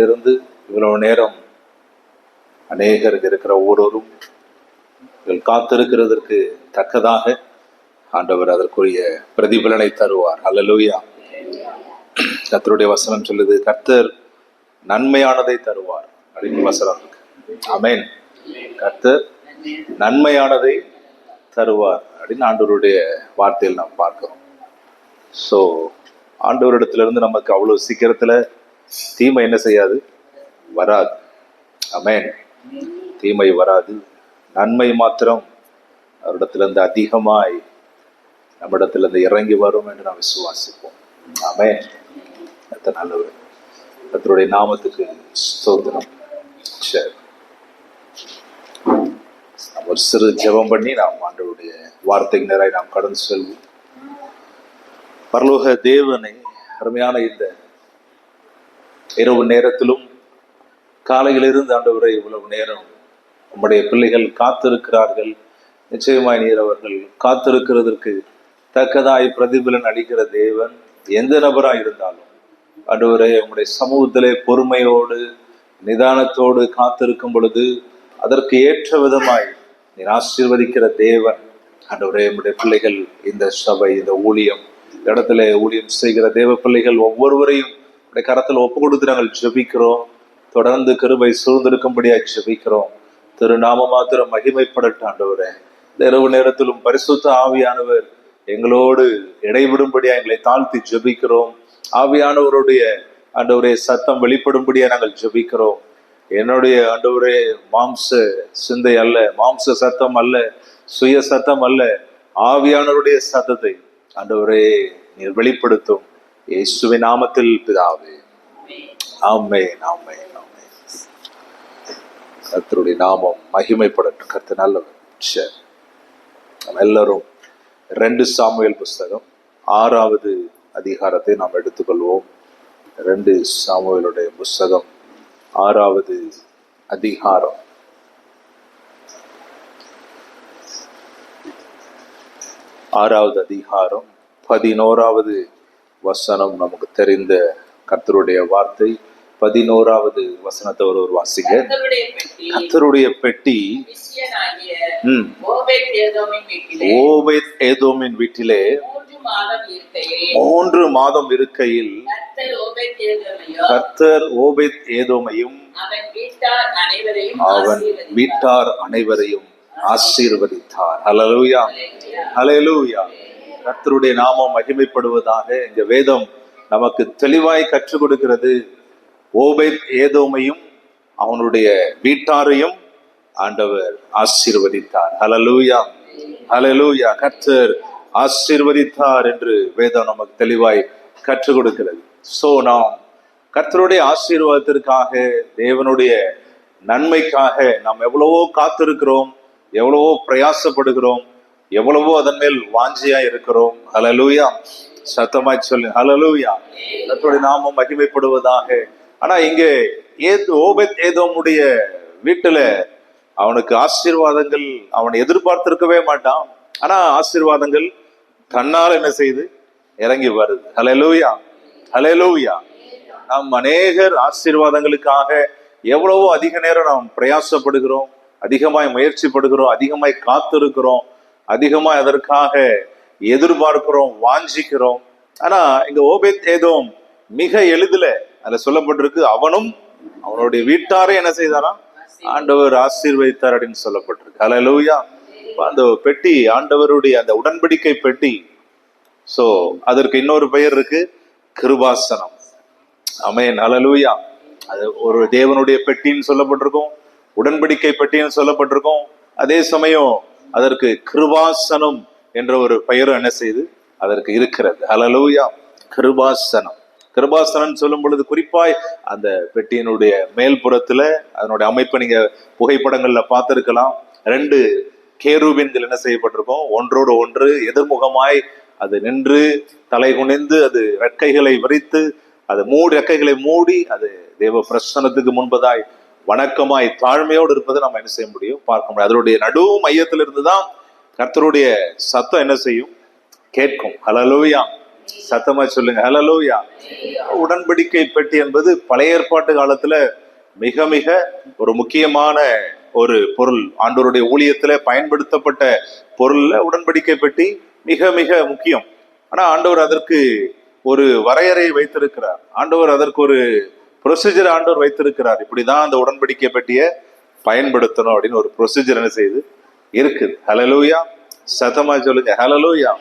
இருந்து இவ்வளவு நேரம் அநேகர் இருக்கிற ஒவ்வொருவரும் காத்திருக்கிறதற்கு தக்கதாக ஆண்டவர் அதற்குரிய பிரதிபலனை தருவார். அல்லேலூயா. கர்த்தருடைய வசனம் சொல்லுது, கர்த்தர் நன்மையானதை தருவார் அப்படின்னு வசனம் இருக்கு. ஆமென். கர்த்தர் நன்மையானதை தருவார் அப்படின்னு ஆண்டவருடைய வார்த்தையில் நாம் பார்க்கிறோம். ஸோ ஆண்டவரிடத்திலிருந்து நமக்கு அவ்வளவு சீக்கிரத்துல தீமை என்ன செய்யாது, வராது. ஆமென். தீமை வராது, நன்மை மாத்திரம் அவரிடத்திலிருந்து அதிகமாய் நம்மிடத்திலிருந்து இறங்கி வரும் என்று நாம் விசுவாசிப்போம். ஆமென். நல்லவர். கர்த்தருடைய நாமத்துக்கு ஸ்தோத்திரம். சரி, ஒரு சிறு ஜெபம் பண்ணி நாம் ஆண்டவருடைய வார்த்தைக்கு நேராக நாம் கடந்து செல்வோம். பரலோக தேவனை, அருமையான இந்த இரவு நேரத்திலும் காலையிலிருந்து ஆண்டவரை இவ்வளவு நேரம் நம்முடைய பிள்ளைகள் காத்திருக்கிறார்கள். நிச்சயமாய் நீர் அவர்கள் காத்திருக்கிறதற்கு தக்கதாய் பிரதிபலன் அளிக்கிற தேவன். எந்த நபராக இருந்தாலும் ஆண்டவரை உங்களுடைய சமூகத்திலே பொறுமையோடு நிதானத்தோடு காத்திருக்கும் பொழுது அதற்கு ஏற்ற விதமாய் நீர் ஆசீர்வதிக்கிற தேவன். ஆண்டவரே, நம்முடைய பிள்ளைகள், இந்த சபை, இந்த ஊழியம், இந்த இடத்துல ஊழியம் செய்கிற தேவ பிள்ளைகள் ஒவ்வொருவரையும் கரத்தில் ஒப்பு கொடுத்து நாங்கள் ஜெபிக்கிறோம். தொடர்ந்து கிருபை சூழ்ந்திருக்கும்படியா ஜெபிக்கிறோம். திருநாம மாத்திரம் மகிமைப்படட்டும். ஆண்டவரே, இந்த இரவு நேரத்திலும் பரிசுத்த ஆவியானவர் எங்களோடு இடைவிடும்படியா எங்களை தாழ்த்தி ஜெபிக்கிறோம். ஆவியானவருடைய ஆண்டவரே சத்தம் வெளிப்படும்படியா நாங்கள் ஜெபிக்கிறோம். என்னுடைய ஆண்டவரே மாம்ச சிந்தை அல்ல, மாம்ச சத்தம் அல்ல, சுய சத்தம் அல்ல, ஆவியானவருடைய சத்தத்தை ஆண்டவரே நீர் வெளிப்படுத்தும். இயேசுவின் நாமத்தில் பிதாவே, ஆமென், ஆமென், ஆமென். கர்த்தருடைய நாமம் மகிமைப்படட்டும். கர்த்தர் நல்லவர். சரி, நம்ம எல்லாரும் 2 சாமுவேல் புஸ்தகம் 6வது அதிகாரத்தை நாம் எடுத்துக்கொள்வோம். 2 சாமுவேலுடைய புஸ்தகம் 6வது அதிகாரம். ஆறாவது அதிகாரம் 11வது வசனம். நமக்கு தெரிந்த கர்த்தருடைய வார்த்தை. 11வது வசனத்தை ஒரு வாசிங்க. கர்த்தருடைய பெட்டி ஓபேத் ஏதோமின் வீட்டிலே 3 மாதம் இருக்கையில் கர்த்தர் ஓபேத் ஏதோமையும் அவன் வீட்டார் அனைவரையும் ஆசீர்வதித்தார். ஹல்லேலூயா, ஹல்லேலூயா. கர்த்தருடைய நாமம் மகிமைப்படுவதாக. இந்த வேதம் நமக்கு தெளிவாய் கற்றுக் கொடுக்கிறது. ஓபேத் ஏதோமையும் அவனுடைய வீட்டாரையும் ஆண்டவர் ஆசீர்வதித்தார். ஹல்லேலூயா, ஹல்லேலூயா. கர்த்தர் ஆசீர்வதித்தார் என்று வேதம் நமக்கு தெளிவாய் கற்றுக் கொடுக்கிறது. சோ நாம் கர்த்தருடைய ஆசீர்வாதத்திற்காக, தேவனுடைய நன்மைக்காக நாம் எவ்வளவோ காத்திருக்கிறோம், எவ்வளவோ பிரயாசப்படுகிறோம், எவ்வளவோ அதன் மேல் வாஞ்சியா இருக்கிறோம். ஹல்லேலூயா. சத்தமாய் சொல்லு, ஹல்லேலூயா. கர்த்தருடைய நாமம் மகிமைப்படுவதாக. ஆனா இங்கே ஓபேத் ஏதோமுடைய வீட்டுல அவனுக்கு ஆசீர்வாதங்கள் அவனை எதிர்பார்த்திருக்கவே மாட்டான். ஆனா ஆசீர்வாதங்கள் தன்னால் என்ன செய்து இறங்கி வருது. ஹல்லேலூயா, ஹல்லேலூயா. நாம் அநேகர் ஆசீர்வாதங்களுக்காக எவ்வளவோ அதிக நேரம் நாம் பிரயாசப்படுகிறோம், அதிகமாய் முயற்சிப்படுகிறோம், அதிகமாய் காத்திருக்கிறோம், அதிகமாய் அதற்காக எதிர்பார்க்கிறோம், வாஞ்சிக்கிறோம். ஆனா இங்க ஓபேத் ஏதோம் மிக எளிதில் அதுல சொல்லப்பட்டிருக்கு, அவனும் அவனுடைய வீட்டாரே என்ன செய்தாரா, ஆண்டவர் ஆசீர்வதித்தார் அப்படின்னு சொல்லப்பட்டிருக்கு. ஹல்லேலூயா. அந்த பெட்டி ஆண்டவருடைய அந்த உடன்படிக்கை பெட்டி. சோ அதற்கு இன்னொரு பெயர் இருக்கு, கிருபாசனம். ஆமென், ஹல்லேலூயா. அது ஒரு தேவனுடைய பெட்டின்னு சொல்லப்பட்டிருக்கும், உடன்படிக்கை பெட்டின்னு சொல்லப்பட்டிருக்கும். அதே சமயம் அதற்கு கிருபாசனம் என்ற ஒரு பெயரும் என்ன செய்து அதற்கு இருக்கிறது. ஹல்லேலூயா. கிருபாசனம், கிருபாசனம் சொல்லும் பொழுது குறிப்பாய் அந்த பெட்டியினுடைய மேல்புறத்துல அதனுடைய அமைப்பை நீங்க புகைப்படங்கள்ல பார்த்திருக்கலாம். 2 கேருபீன்கள் என்ன செய்யப்பட்டிருக்கும், ஒன்றோடு ஒன்று எதிர்முகமாய் அது நின்று தலை குனிந்து அது ரெக்கைகளை விரித்து அது ரெக்கைகளை மூடி அது தேவ பிரசன்னத்துக்கு முன்பதாய் வணக்கமாய் தாழ்மையோடு இருப்பதை நம்ம என்ன செய்ய முடியும், பார்க்க முடியும். அதனுடைய நடு மையத்தில் இருந்துதான் கர்த்தருடைய சத்தம் என்ன செய்யும், கேட்கும். ஹல்லேலூயா, சத்தமா சொல்லுங்க ஹல்லேலூயா. உடன்படிக்கை பெட்டி என்பது பழைய ஏற்பாட்டு காலத்துல மிக மிக ஒரு முக்கியமான ஒரு பொருள். ஆண்டவருடைய ஊழியத்துல பயன்படுத்தப்பட்ட பொருள்ல உடன்படிக்கை பெட்டி மிக மிக முக்கியம். ஆனா ஆண்டவர் அதற்கு ஒரு வரையறை வைத்திருக்கிறார். ஆண்டவர் அதற்கு ஒரு ப்ரொசீஜர் ஆண்டவர் வைத்திருக்கிறார். இப்படிதான் அந்த உடன்படிக்கை பெட்டியை பயன்படுத்தணும் அப்படின்னு ஒரு ப்ரொசீஜர் என்ன செய்யுது இருக்குது. ஹல்லேலூயா. சத்தமா சொல்லுங்க ஹல்லேலூயா.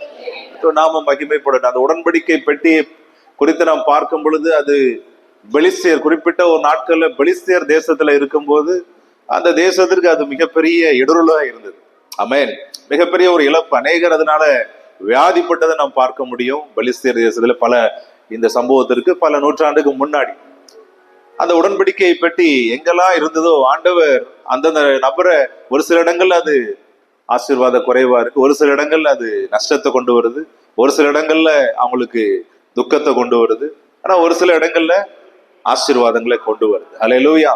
நாம மகிமைப்படணும். அந்த உடன்படிக்கை பெட்டியை குறித்து நாம் பார்க்கும் பொழுது அது பெலிஸ்தியர், குறிப்பிட்ட ஒரு நாட்கள்ல பெலிஸ்தியர் தேசத்துல இருக்கும்போது அந்த தேசத்திற்கு அது மிகப்பெரிய இடருளா இருந்தது. ஆமென். மிகப்பெரிய ஒரு இழப்பு. அநேகர் அதனால வியாதிப்பட்டதை நாம் பார்க்க முடியும். பெலிஸ்தியர் தேசத்துல பல இந்த சம்பவத்திற்கு பல நூற்றாண்டுக்கு முன்னாடி அந்த உடன்படிக்கை பெட்டி எங்கெல்லாம் இருந்ததோ ஆண்டவர் அந்தந்த நபரை ஒரு சில இடங்கள்ல அது ஆசீர்வாத குறைவா இருக்கு, ஒரு சில இடங்கள்ல அது நஷ்டத்தை கொண்டு வருது, ஒரு சில இடங்கள்ல அவங்களுக்கு துக்கத்தை கொண்டு வருது, ஆனா ஒரு சில இடங்கள்ல ஆசீர்வாதங்களை கொண்டு வருது. ஹல்லேலூயா.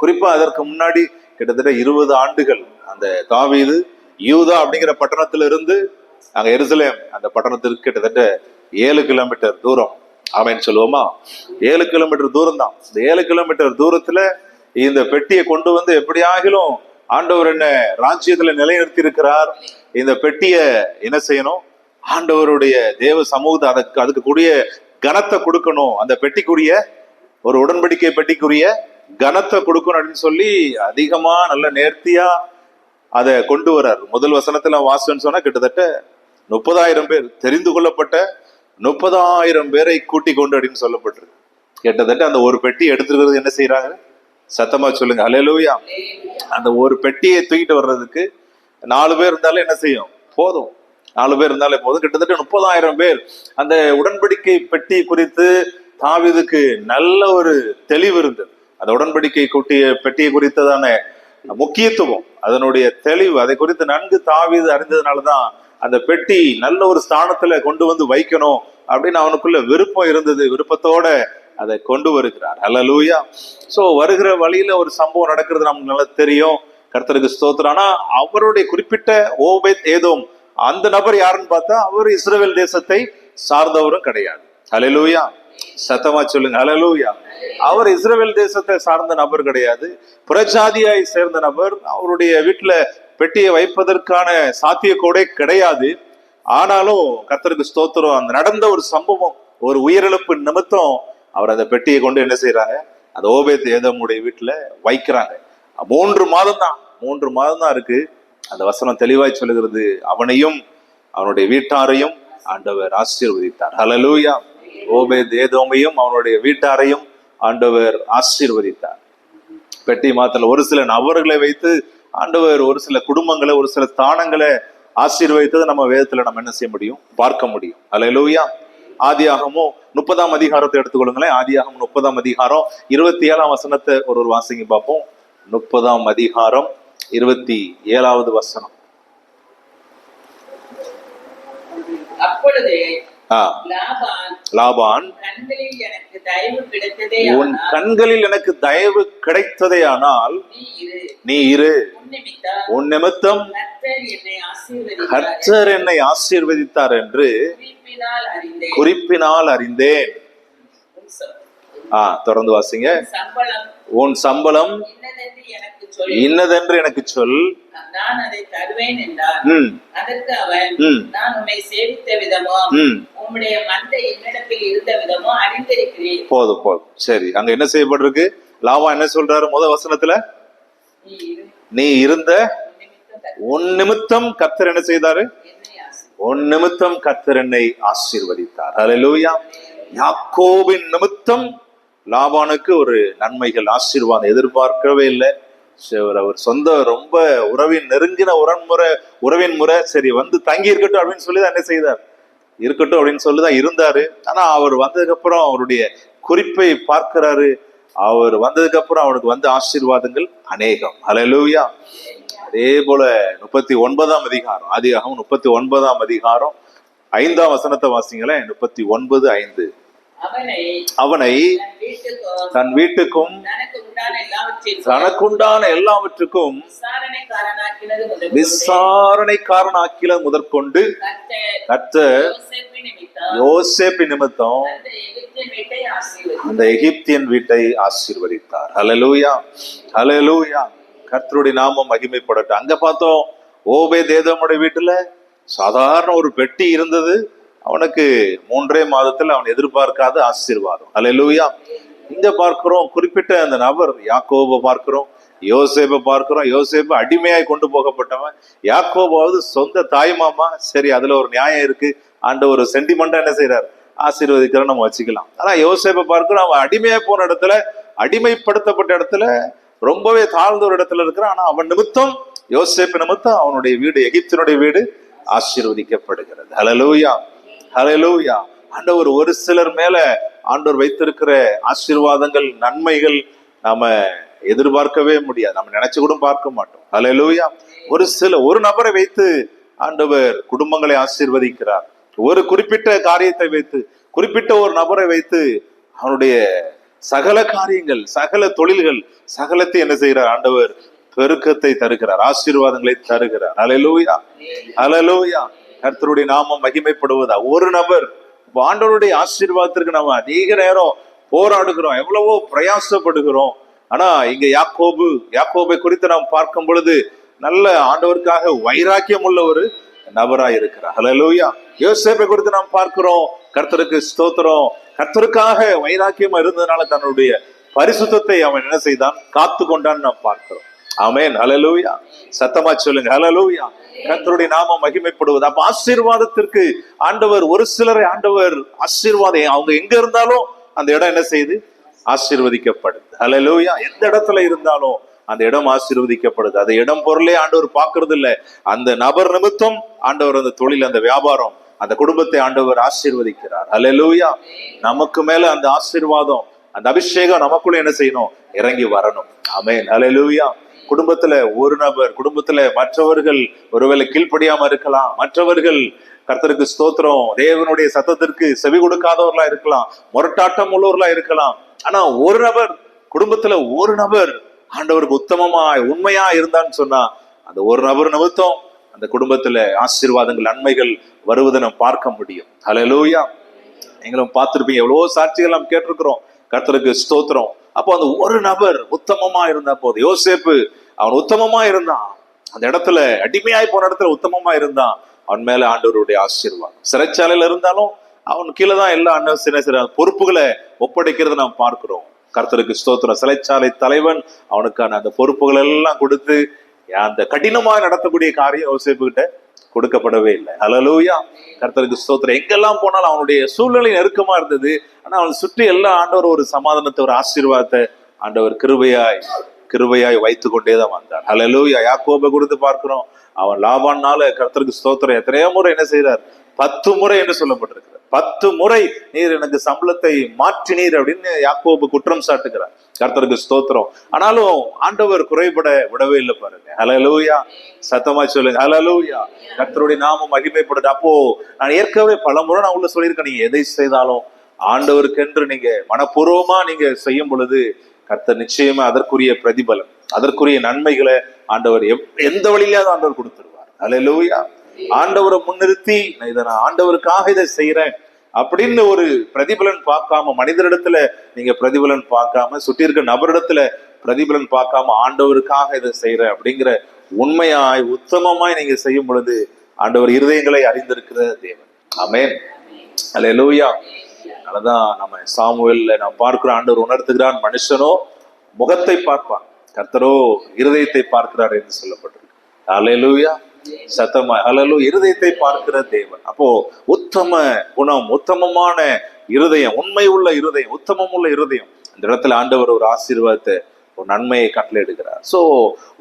குறிப்பா அதற்கு முன்னாடி கிட்டத்தட்ட 20 ஆண்டுகள் அந்த தாவீது யூதா அப்படிங்கிற பட்டணத்துல இருந்து அங்க எருசலேம் அந்த பட்டணத்திற்கு கிட்டத்தட்ட 7 கிலோமீட்டர் தூரம். ஆமென் சொல்லுவோமா? 7 கிலோமீட்டர் தூரம் தான். இந்த 7 கிலோமீட்டர் தூரத்துல இந்த பெட்டியை கொண்டு வந்து எப்படியாகிலும் ஆண்டவர் என்ன ராஜ்யத்துல நிலைநிறுத்தி இருக்கிறார். இந்த பெட்டியை என்ன செய்யணும்? ஆண்டவருடைய தேவ சமூகத்தை அதுக்கு கூடிய கனத்தை கொடுக்கணும். அந்த பெட்டிக்குரிய ஒரு உடன்படிக்கை பெட்டிக்குரிய கனத்தை கொடுக்கணும் அப்படின்னு சொல்லி அதிகமா நல்ல நேர்த்தியா அதை கொண்டு வர்றார். முதல் வசனத்துல வாசன்னு சொன்னா கிட்டத்தட்ட 30,000 பேர், தெரிந்து கொள்ளப்பட்ட 30,000 பேரை கூட்டி கொண்டு அப்படின்னு சொல்லப்பட்டிருக்கு. கிட்டத்தட்ட அந்த ஒரு பெட்டி எடுத்துக்கிறது என்ன செய்யறாங்க? சத்தமா சொல்லுங்க ஹல்லேலூயா. அந்த ஒரு பெட்டியை தூக்கிட்டு வர்றதுக்கு 4 பேர் இருந்தாலும் என்ன செய்யும்? போதும். 4 பேர் இருந்தாலே போதும். கிட்டத்தட்ட 30,000 பேர். அந்த உடன்படிக்கை பெட்டி குறித்து தாவீதுக்கு நல்ல ஒரு தெளிவு இருந்தது. அந்த உடன்படிக்கை பெட்டியை குறித்ததான முக்கியத்துவம், அதனுடைய தெளிவு, அதை குறித்து நன்கு தாவீது அறிந்ததுனாலதான் அந்த பெட்டி நல்ல ஒரு ஸ்தானத்துல கொண்டு வந்து வைக்கணும் அப்படின்னு அவனுக்குள்ள விருப்பம் இருந்தது. விருப்பத்தோட அதை கொண்டு வருகிறார். ஹல்லேலூயா. சோ வருகிற வழியில ஒரு சம்பவம் நடக்கிறது நமக்கு நல்லா தெரியும். கர்த்தருக்கு ஸ்தோத்திரம். ஆனா அவருடைய குறிப்பிட்ட ஓபேத் ஏதோம் அந்த நபர் யாருன்னு பார்த்தா அவர் இஸ்ரவேல் தேசத்தை சார்ந்தவரும் கிடையாது. ஹல்லேலூயா. சத்தமா சொல்லுங்க ஹல்லேலூயா. அவர் இஸ்ரவேல் தேசத்தை சார்ந்த நபர் கிடையாது, புறஜாதியாய் சேர்ந்த நபர். அவருடைய வீட்டுல பெட்டியை வைப்பதற்கான சாத்தியக்கூடே கிடையாது. ஆனாலும் கர்த்தருக்கு ஸ்தோத்திரம், அந்த நடந்த ஒரு சம்பவம், ஒரு உயிரிழப்பு நிமித்தம் அவர் அந்த பெட்டியை கொண்டு என்ன செய்யறாங்க? அந்த ஓபேத் ஏதோமுடைய வீட்டுல வைக்கிறாங்க. 3 மாதம் தான் இருக்கு. அந்த வசனம் தெளிவாய் சொல்லுகிறது, அவனையும் அவனுடைய வீட்டாரையும் ஆண்டவர் ஆசீர்வதித்தார். ஹல்லேலூயா. ஓபேத் ஏதோமையும் அவனுடைய வீட்டாரையும் ஆண்டவர் ஆசீர்வதித்தார். பெட்டி மாத்திர ஒரு சில நபர்களை வைத்து ஆண்டவர் ஒரு சில குடும்பங்களை, ஒரு சில ஸ்தானங்களை ஆசீர்வதித்ததை நம்ம வேதத்துல நம்ம என்ன செய்ய முடியும்? பார்க்க முடியும். ஹல்லேலூயா. ஆதியாகமும் 30ஆம் அதிகாரத்தை எடுத்துக்கொள்ளுங்களேன். ஆதியாகமும் 30ஆம் அதிகாரம் 27ஆம் வசனத்தை ஒரு வாசிங்க பார்ப்போம். 30ஆம் அதிகாரம் 27வது வசனம். அப்பொழுது லாபான், உன் கண்களில் எனக்கு தயவு கிடைத்ததேயானால் நீ இரு, உன் நிமித்தம் கர்த்தர் என்னை ஆசீர்வதித்தார் என்று குறிப்பினால் அறிந்தேன். தொடர்ந்து வாசிங்க. உன் சம்பளம் இன்னதென்று எனக்கு சொல், நான் அதை தருவேன் என்றார். அதற்கு அவன், நான் உம்மை சேவித்த விதமோ உம்முடைய மந்தை என்னிடத்தில் இருந்த விதமோ அறிந்திருக்கிறேன். போதும். சரி, அங்க என்ன செய்யப்பட்டிருக்கு? லாபா என்ன சொல்றாரு? முதல் வசனத்துல, நீ இருந்த உன் நிமித்தம் கர்த்தர் என்ன செய்தாரு? உன் நிமித்தம் கர்த்தர் என்னை ஆசீர்வதித்தார். ஹல்லேலூயா. யாக்கோபின் நிமித்தம் லாபானுக்கு ஒரு நன்மைகள், ஆசீர்வாதம் எதிர்பார்க்கவே இல்லை. அவர் சொந்த ரொம்ப நெருங்கின உறவின் முறை சரி வந்து தங்கி இருக்கட்டும் அப்படின்னு சொல்லிதான் என்ன செய்தார்? இருக்கட்டும் அப்படின்னு சொல்லிதான் இருந்தாரு. ஆனா அவர் வந்ததுக்கு அப்புறம் அவருடைய குறிப்பை பார்க்கிறாரு. அவர் வந்ததுக்கு அப்புறம் அவனுக்கு வந்த ஆசீர்வாதங்கள் அநேகம். ஹல்லேலூயா. அதே போல 39ஆம் அதிகாரம், ஆதியாகமம் 39ஆம் அதிகாரம் 5ஆம் வசனத்தை வாசிங்களேன். 39:5. அவனை தன் வீட்டுக்கும் தனக்குண்டான எல்லாவற்றுக்கும் விசாரணைக்காரனாக்கினது முதற்கொண்டு கர்த்தர் யோசேப்பு நிமித்தம் அந்த எகிப்தியன் வீட்டை ஆசீர்வதித்தார். ஹல்லேலூயா, ஹல்லேலூயா. கர்த்தருடைய நாமம் மகிமைப்படட்டும். அங்க பார்த்தோம், ஓபேத்-ஏதோமுடைய வீட்டுல சாதாரண ஒரு பெட்டி இருந்தது. அவனுக்கு 3 மாதத்துல அவன் எதிர்பார்க்காத ஆசீர்வாதம். ஹல்லேலூயா. இங்க பார்க்கிறோம், குறிப்பிட்ட அந்த நபர் யாக்கோபை பார்க்கிறோம், யோசேப்பை பார்க்கிறோம். யோசேப்பு அடிமையாய் கொண்டு போகப்பட்டவன். யாக்கோபாவது சொந்த தாய்மாமா. சரி, அதுல ஒரு நியாயம் இருக்கு. ஒரு சென்டிமெண்டா என்ன செய்யறாரு, ஆசீர்வதிக்கிறோம், நம்ம வச்சுக்கலாம். ஆனா யோசேப்பை பார்க்கிறோம், அவன் அடிமையா போன இடத்துல, அடிமைப்படுத்தப்பட்ட இடத்துல, ரொம்பவே தாழ்ந்த ஒரு இடத்துல இருக்கிறான். ஆனா அவன் நிமித்தம், யோசேப்பு நிமித்தம் அவனுடைய வீடு, எகிப்தினுடைய வீடு ஆசீர்வதிக்கப்படுகிறது. ஹல்லேலூயா, ஹல்லேலூயா. ஆண்டவர் ஒரு சிலர் மேல ஆண்டவர் வைத்திருக்கிற ஆசீர்வாதங்கள், நன்மைகள் நாம எதிர்பார்க்கவே முடியாது. நம்ம நினைச்சு கூட பார்க்க மாட்டோம். ஹல்லேலூயா. ஒரு நபரை வைத்து ஆண்டவர் குடும்பங்களை ஆசீர்வதிக்கிறார். ஒரு குறிப்பிட்ட காரியத்தை வைத்து, குறிப்பிட்ட ஒரு நபரை வைத்து அவனுடைய சகல காரியங்கள், சகல தொழில்கள், சகலத்தை என்ன செய்கிறார், ஆண்டவர் பெருக்கத்தை தருகிறார், ஆசீர்வாதங்களை தருகிறார். ஹல்லேலூயா, ஹல்லேலூயா. கர்த்தருடைய நாமம் மகிமைப்படுவதா. ஒரு நபர், ஆண்டவருடைய ஆசீர்வாதத்திற்கு நம்ம அதிக நேரம் போராடுகிறோம், எவ்வளவோ பிரயாசப்படுகிறோம். ஆனா இங்க யாக்கோபை குறித்து நாம் பார்க்கும் பொழுது நல்ல ஆண்டவருக்காக வைராக்கியம் உள்ள ஒரு நபராய் இருக்கிறார். ஹல்லேலூயா. யோசேப்பை குறித்து நாம் பார்க்கிறோம், கர்த்தருக்கு ஸ்தோத்திரம், கர்த்தருக்காக வைராக்கியமா இருந்ததுனால தன்னுடைய பரிசுத்தத்தை அவன் என்ன செய்தான், காத்து கொண்டான்னு நாம் பார்க்கிறோம். ஆமென், ஹல்லேலூயா. சத்தமா சொல்லுங்க, ஹல்லேலூயா. கர்த்தருடைய நாமம் மகிமைப்படுவது. அப்ப ஆசீர்வாதத்திற்கு ஆண்டவர் ஒரு சிலரை ஆண்டவர் ஆசீர்வாதம், அவங்க எங்க இருந்தாலும் அந்த இடம் என்ன செய்யுது, ஆசீர்வதிக்கப்படுது. ஹல்லேலூயா. எந்த இடத்துல இருந்தாலும் அந்த இடம் ஆசீர்வதிக்கப்படுது. அந்த இடம் பொருளே ஆண்டவர் பார்க்கறது இல்லை, அந்த நபர் நிமித்தம் ஆண்டவர் அந்த தொழில், அந்த வியாபாரம், அந்த குடும்பத்தை ஆண்டவர் ஆசீர்வதிக்கிறார். ஹல்லேலூயா. நமக்கு மேல அந்த ஆசீர்வாதம், அந்த அபிஷேகம் நமக்குள்ள என்ன செய்யணும், இறங்கி வரணும். ஆமென், ஹல்லேலூயா. குடும்பத்துல ஒரு நபர், குடும்பத்துல மற்றவர்கள் ஒருவேளை கீழ்ப்படியாம இருக்கலாம், மற்றவர்கள் கர்த்தருக்கு ஸ்தோத்திரம் தேவனுடைய சத்தத்திற்கு செவி கொடுக்காதவர்களா இருக்கலாம், முரட்டாட்டம் உள்ளவர்களா இருக்கலாம். ஆனா ஒரு நபர், குடும்பத்துல ஒரு நபர் ஆண்டவருக்கு உத்தமமாய் உண்மையா இருந்தான்னு சொன்னா, அந்த ஒரு நபர் நிமித்தம் அந்த குடும்பத்துல ஆசீர்வாதங்கள், நன்மைகள் வருவதை நாம் பார்க்க முடியும். ஹல்லேலூயா. நீங்களும் பார்த்திருப்பீங்க, எவ்வளவோ சாட்சிகள் நாம் கேட்டிருக்கிறோம். கர்த்தருக்கு ஸ்தோத்திரம். அப்போ அந்த ஒரு நபர் உத்தமமா இருந்தா போதும். யோசேப்பு அவன் உத்தமமா இருந்தான், அந்த இடத்துல அடிமையாய் போன இடத்துல உத்தமமா இருந்தான். அவன் மேல ஆண்டவருடைய ஆசீர்வாதம். சிறைச்சாலையில இருந்தாலும் அவன் கீழே தான் எல்லா சில பொறுப்புகளை ஒப்படைக்கிறத நாம் பார்க்கிறோம். கர்த்தருக்கு ஸ்தோத்திரம். சிறைச்சாலை தலைவன் அவனுக்கான அந்த பொறுப்புகள் எல்லாம் கொடுத்து அந்த கடினமாக நடத்தக்கூடிய காரியம் யோசேப்பு கிட்ட கொடுக்கப்படவே இல்லை. ஹல்லேலூயா. கர்த்தருக்கு ஸ்தோத்திரம். எங்கெல்லாம் போனாலும் அவனுடைய சூழ்நிலை நெருக்கமா இருந்தது. ஆனா அவன் சுற்றி எல்லா ஆண்டவர் ஒரு சமாதானத்தை, ஒரு ஆசீர்வாதத்தை ஆண்டவர் கிருபையாய் வைத்து கொண்டேதான் வந்தார். ஹல்லேலூயா. யாக்கோபை கொடுத்து பார்க்கிறோம், அவன் லாபான்னால கர்த்தருக்கு ஸ்தோத்திரம் எத்தனையோ முறை என்ன செய்தார், 10 முறை என்று சொல்லப்பட்டிருக்கிறார். 10 முறை நீர் எனக்கு சம்பளத்தை மாற்றினீர் அப்படின்னு யாக்கோபு குற்றம் சாட்டுகிறார். கர்த்தருக்கு ஸ்தோத்திரம். ஆனாலும் ஆண்டவர் குறைபட விடவே இல்லை பாருங்க. ஹல்லேலூயா. சத்தமா சொல்லுங்க, ஹல்லேலூயா. கர்த்தருடைய நாமம் மகிமைப்படுது. அப்போ நான் ஏற்கனவே பலமுறை நான் உள்ள சொல்லியிருக்கேன், நீங்க எதை செய்தாலும் ஆண்டவருக்கென்று நீங்க மனப்பூர்வமா நீங்க செய்யும் பொழுது கர்த்தர் நிச்சயமா அதற்குரிய பிரதிபலன், அதற்குரிய நன்மைகளை ஆண்டவர் எந்த வழியிலாவது ஆண்டவர் கொடுத்துருவார். ஹல்லேலூயா. ஆண்டவரை முன்னிறுத்தி நான் ஆண்டவருக்காக இதை செய்யறேன் அப்படின்னு ஒரு பிரதிபலன் பார்க்காம, மனிதரிடத்துல நீங்க பிரதிபலன் பார்க்காம, சுற்றி இருக்க நபரிடத்துல பிரதிபலன் பார்க்காம ஆண்டவருக்காக இதை செய்யறேன் அப்படிங்கிற உண்மையாய் உத்தமமாய் நீங்க செய்யும் பொழுது ஆண்டவர் இருதயங்களை அறிந்திருக்கிற தேவன். ஆமென், ஹல்லேலூயா. அதனாலதான் நம்ம சாமுவேல்ல நாம் பார்க்கிற ஆண்டவர் உணர்த்துகிறான், மனுஷனோ முகத்தை பார்ப்பான், கர்த்தரோ இருதயத்தை பார்க்கிறார் என்று சொல்லப்பட்டிருக்கு. ஹல்லேலூயா. சத்தமா ஹல்லேலூயா. இருதயத்தை பார்க்கிற தேவன். அப்போ உத்தம குணம், உத்தமமான இருதயம், உண்மை உள்ள இருதயம், உத்தமம் உள்ள இருதயம், அந்த இடத்துல ஆண்டவர் ஒரு ஆசீர்வாதத்தை, ஒரு நன்மையை கட்டளை எடுக்கிறார். சோ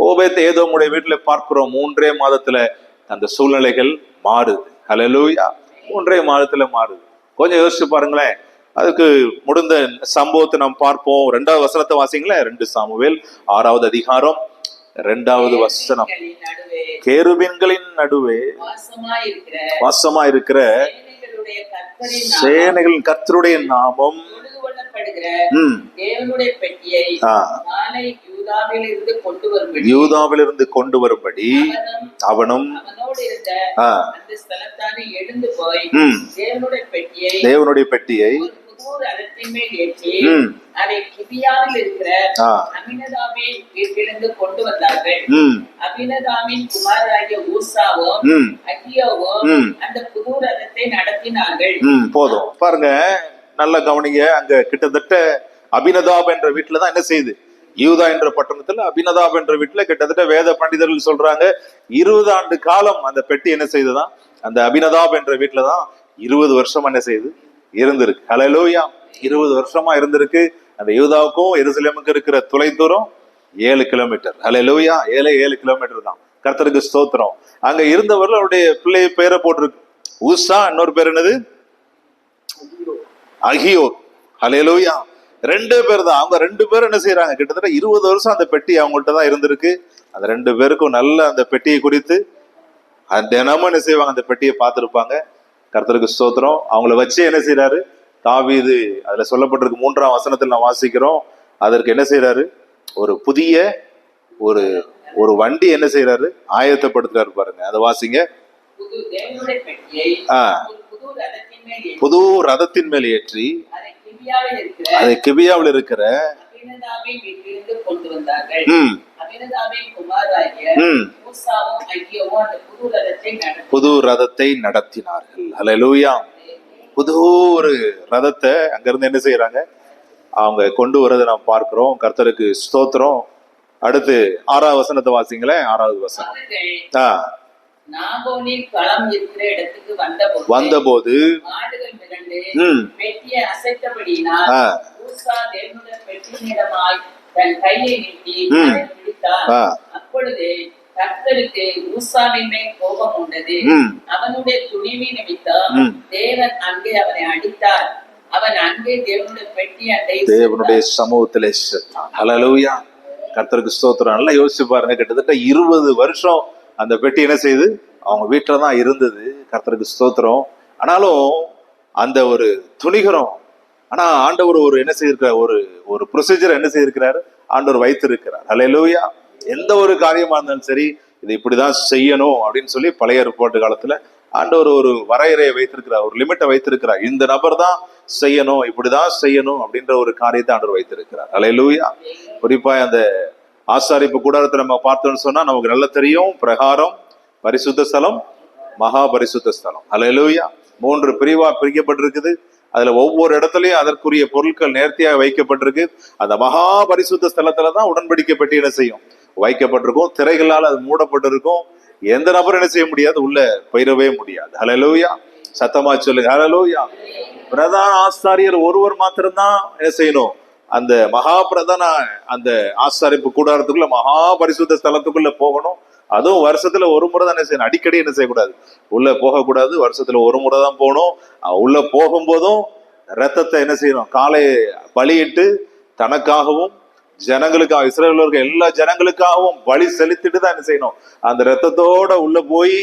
ஓபேத்-ஏதோமுடைய வீட்டுல பார்க்கிறோம், 3 மாதத்துல அந்த சூழ்நிலைகள் மாறுது. ஹல்லேலூயா. 3 மாதத்துல மாறுது. கொஞ்சம் யோசிச்சு பாருங்களேன். அதுக்கு முடிந்த சம்பவத்தை நாம் பார்ப்போம். 2வது வசனத்தை வாசிங்களேன். 2 சாமுவேல் 6வது அதிகாரம் 2வது வசனம். கேருபீன்களின் நடுவே வாசமா இருக்கிற சேனைகளின் கர்த்தருடைய நாமம் யூதாவிலிருந்து கொண்டு வரும்படி யூதாவிலிருந்து கொண்டு வரும்படி அவனும் அவனோடு இருந்த அந்த ஸ்தலத்தானே எழுந்து போய் தேவனுடைய பெட்டியை புது ரதத்தின் மேல் ஏற்றி அதை கிபியாவில் இருக்கிற அபினதாபின் வீட்டிலிருந்து கொண்டு வந்தார்கள். அபினதாபின் குமாரராகிய ஊசாவும் அகியோவும் அந்த புது ரதத்தை நடத்தினார்கள். போதும் பாருங்க, நல்ல கவனிங்க. அங்க கிட்டத்தட்ட அபினதாப் என்ற வீட்டுலதான் என்ன செய்யுது, யூதா என்ற பட்டணத்துல அபினதாப் என்ற வீட்டுல கிட்டத்தட்ட வேத பண்டிதர்கள் சொல்றாங்க 20 ஆண்டு காலம் அந்த பெட்டி என்ன செய்துதான் அந்த அபினதாப் என்ற வீட்டுலதான் 20 வருஷமா என்ன செய்யுது இருந்திருக்கு. ஹல்லேலூயா. 20 வருஷமா இருந்திருக்கு. அந்த யூதாவுக்கும் எருசலேமுக்கு இருக்கிற தொலை தூரம் 7 கிலோமீட்டர். ஹல்லேலூயா. 7 கிலோமீட்டர் தான். கர்த்தருக்கு ஸ்தோத்திரம். அங்க இருந்தவர்கள் அவருடைய பிள்ளை பேரை போட்டிருக்கு. ஊசா, இன்னொரு பேர் என்னது, அகியோர். ஹல்லேலூயா. 2 பேர் தான். அவங்க 2 பேரும் என்ன செய்யறாங்க, கிட்டத்தட்ட 20 வருஷம் அந்த பெட்டி அவங்கள்ட்ட தான் இருந்திருக்கு. அந்த 2 பேருக்கும் நல்ல அந்த பெட்டியை குறித்து தினமும் என்ன செய்வாங்க, அந்த பெட்டியை பார்த்திருப்பாங்க. கர்த்தருக்கு ஸ்தோத்திரம். அவங்கள வச்சு என்ன செய்யறாரு தாவீது, அதுல சொல்லப்பட்டிருக்கு 3ஆம் வசனத்தில் நான் வாசிக்கிறோம். அதற்கு என்ன செய்யறாரு, ஒரு புதிய ஒரு வண்டி என்ன செய்யறாரு ஆயத்தப்படுத்துறாரு. பாருங்க, அதை வாசிங்க. புது ரதத்தின் மேல் ஏற்றி அதை கிபியாவில் இருக்கிற புது ரதத்தை நடத்தினார்கள். ஹல்லேலூயா. புது ஒரு ரதத்தை அங்கிருந்து என்ன செய்யறாங்க, அவங்க கொண்டு வரதை நாம் பார்க்கிறோம். கர்த்தருக்கு ஸ்தோத்திரம். அடுத்து 6ஆவது வசனத்தை வாசிங்களேன். 6ஆவது வசனம். வந்தபோது அப்பொழுது கர்த்தருக்கு ஊசாவின் மேல் கோபம் உண்டது. அவனுடைய துணிவி நிமித்தம் தேவன் அங்கே அவனை அடித்தார். அவன் அங்கே தேவனுடைய சமூகத்திலே செத்தான். ஹல்லேலூயா. கர்த்தருக்கு ஸ்தோத்திரம். நல்லா யோசிச்சு பாருங்க, கிட்டத்தட்ட 20 வருஷம் அந்த பெட்டி என்ன செய்யுது அவங்க வீட்டுல தான் இருந்தது. கர்த்தருக்கு ஸ்தோத்திரம். ஆனாலும் அந்த ஒரு துணிகரம், ஆனா ஆண்டவர் ஒரு என்ன செய்திருக்கிறார், ஒரு ப்ரொசீஜர் என்ன செய்திருக்கிறாரு, ஆண்டவர் வைத்திருக்கிறார். ஹல்லேலூயா. எந்த ஒரு காரியமா இருந்தாலும் சரி, இது இப்படிதான் செய்யணும் அப்படின்னு சொல்லி பழைய ஏற்பாட்டு காலத்துல ஆண்டவர் ஒரு வரையறையை வைத்திருக்கிறார், ஒரு லிமிட்டை வைத்திருக்கிறார். இந்த நபர் தான் செய்யணும், இப்படிதான் செய்யணும் அப்படின்ற ஒரு காரியத்தை ஆண்டவர் வைத்திருக்கிறார். ஹல்லேலூயா. குறிப்பா அந்த ஆசாரிப்பு கூடாரத்தை நம்ம பார்த்தோம்னு சொன்னா நமக்கு நல்லா தெரியும். பிரகாரம், பரிசுத்த ஸ்தலம், மகா பரிசுத்த ஸ்தலம். ஹல்லேலூயா. 3 பிரிவா பிரிக்கப்பட்டிருக்குது. அதுல ஒவ்வொரு இடத்துலயும் அதற்குரிய பொருட்கள் நேர்த்தியாக வைக்கப்பட்டிருக்கு. அந்த மகா பரிசுத்த ஸ்தலத்துலதான் உடன்படிக்கை பெட்டி என்ன செய்யும் வைக்கப்பட்டிருக்கும். திரைகளால் அது மூடப்பட்டிருக்கும். எந்த நபரும் என்ன செய்ய முடியாது, உள்ள போயிடவே முடியாது. ஹல்லேலூயா. சத்தமா சொல்லுங்க. ஹல்லேலூயா. பிரதான ஆசாரியர் ஒருவர் மாத்திரம்தான் என்ன செய்யணும், அந்த மகா பிரதான அந்த ஆசாரிப்பு கூடாரத்துக்குள்ள மகா பரிசுத்த ஸ்தலத்துக்குள்ள போகணும். அதுவும் வருஷத்துல ஒரு முறை தான் என்ன செய்யணும், அடிக்கடி என்ன செய்யக்கூடாது, உள்ள போகக்கூடாது. வருஷத்துல ஒரு முறை தான் போகணும். உள்ள போகும்போதும் ரத்தத்தை என்ன செய்யணும், காலை பலியிட்டு தனக்காகவும் ஜனங்களுக்காக, இஸ்ரவேலர்கள் எல்லா ஜனங்களுக்காகவும் பலி செலுத்திட்டு தான் என்ன செய்யணும், அந்த ரத்தத்தோட உள்ள போய்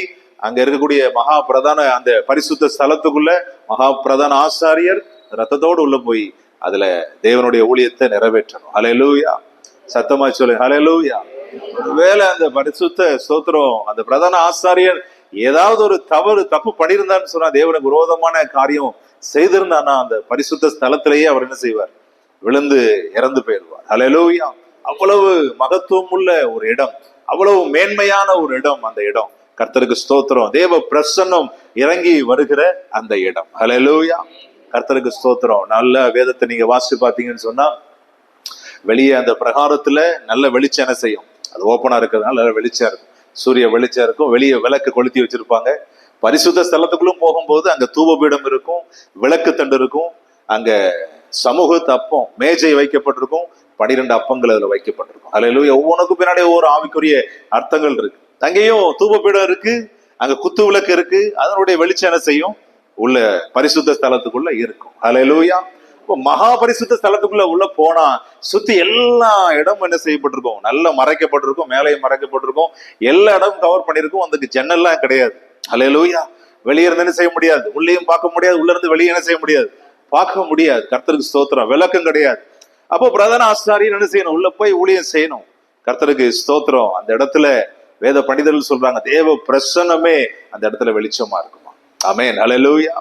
அங்க இருக்கக்கூடிய மகா பிரதான அந்த பரிசுத்த ஸ்தலத்துக்குள்ள மகா பிரதான ஆசாரியர் ரத்தத்தோடு உள்ள போய் அதுல தேவனுடைய ஊழியத்தை நிறைவேற்றணும். ஹல்லேலூயா. சத்தமா சொல்லு. ஹல்லேலூயா. ஒருவேளை அந்த பரிசுத்த ஸ்தோத்திரம் அந்த பிரதான ஆசாரியர் ஏதாவது ஒரு தப்பு பண்ணியிருந்தான்னு சொன்னா, தேவனுக்கு விரோதமான காரியம் செய்திருந்தானா, அந்த பரிசுத்த ஸ்தலத்திலேயே அவர் என்ன செய்வார், விழுந்து இறந்து போயிடுவார். ஹல்லேலூயா. அவ்வளவு மகத்துவம் உள்ள ஒரு இடம், அவ்வளவு மேன்மையான ஒரு இடம் அந்த இடம். கர்த்தருக்கு ஸ்தோத்திரம். தேவ பிரசன்னம் இறங்கி வருகிற அந்த இடம். ஹல்லேலூயா. கர்த்தருக்கு ஸ்தோத்திரம். நல்ல வேதத்தை நீங்க வாசிச்சு பார்த்தீங்கன்னு சொன்னா, வெளியே அந்த பிரகாரத்துல நல்ல வெளிச்சம் என்ன செய்யும், அது ஓப்பனா இருக்கிறதுனால நல்ல வெளிச்சம் இருக்கும், சூரிய வெளிச்சம் இருக்கும். வெளியே விளக்கு கொளுத்தி வச்சிருப்பாங்க. பரிசுத்த ஸ்தலத்துக்குள்ளும் போகும்போது அங்க தூபபீடம் இருக்கும், விளக்கு தண்டு இருக்கும், அங்க சமூக அப்பம் மேஜை வைக்கப்பட்டிருக்கும், 12 அப்பங்கள் அதுல வைக்கப்பட்டிருக்கும். ஹல்லேலூயா. ஒவ்வொன்றுக்கும் பின்னாடி ஒவ்வொரு ஆவிக்குரிய அர்த்தங்கள் இருக்கு. அங்கேயும் தூபபீடம் இருக்கு, அங்க குத்து விளக்கு இருக்கு. அதனுடைய வெளிச்சம் என்ன செய்யும், உள்ள பரிசுத்த ஸ்தலத்துக்குள்ள இருக்கும். ஹல்லேலூயா. இப்போ மகா பரிசுத்த ஸ்தலத்துக்குள்ள உள்ள போனா சுத்தி எல்லா இடமும் என்ன செய்யப்பட்டிருக்கும், நல்லா மறைக்கப்பட்டிருக்கும், மேலையும் மறைக்கப்பட்டிருக்கும், எல்லா இடமும் கவர் பண்ணிருக்கும். அதுக்கு ஜன்னல்லாம் கிடையாது. ஹல்லேலூயா. வெளியே இருந்து என்ன செய்ய முடியாது, உள்ளேயும் பார்க்க முடியாது, உள்ள இருந்து வெளியே என்ன செய்ய முடியாது, பார்க்க முடியாது. கர்த்தருக்கு ஸ்தோத்திரம். விளக்கம் கிடையாது. அப்போ பிரதான ஆசாரியர் என்ன செய்யணும், உள்ள போய் ஊழியம் செய்யணும். கர்த்தருக்கு ஸ்தோத்திரம். அந்த இடத்துல வேத பண்டிதர்கள் சொல்றாங்க, தேவ பிரசன்னமே அந்த இடத்துல வெளிச்சமா இருக்குமா. ஆமென். ஹல்லேலூயா,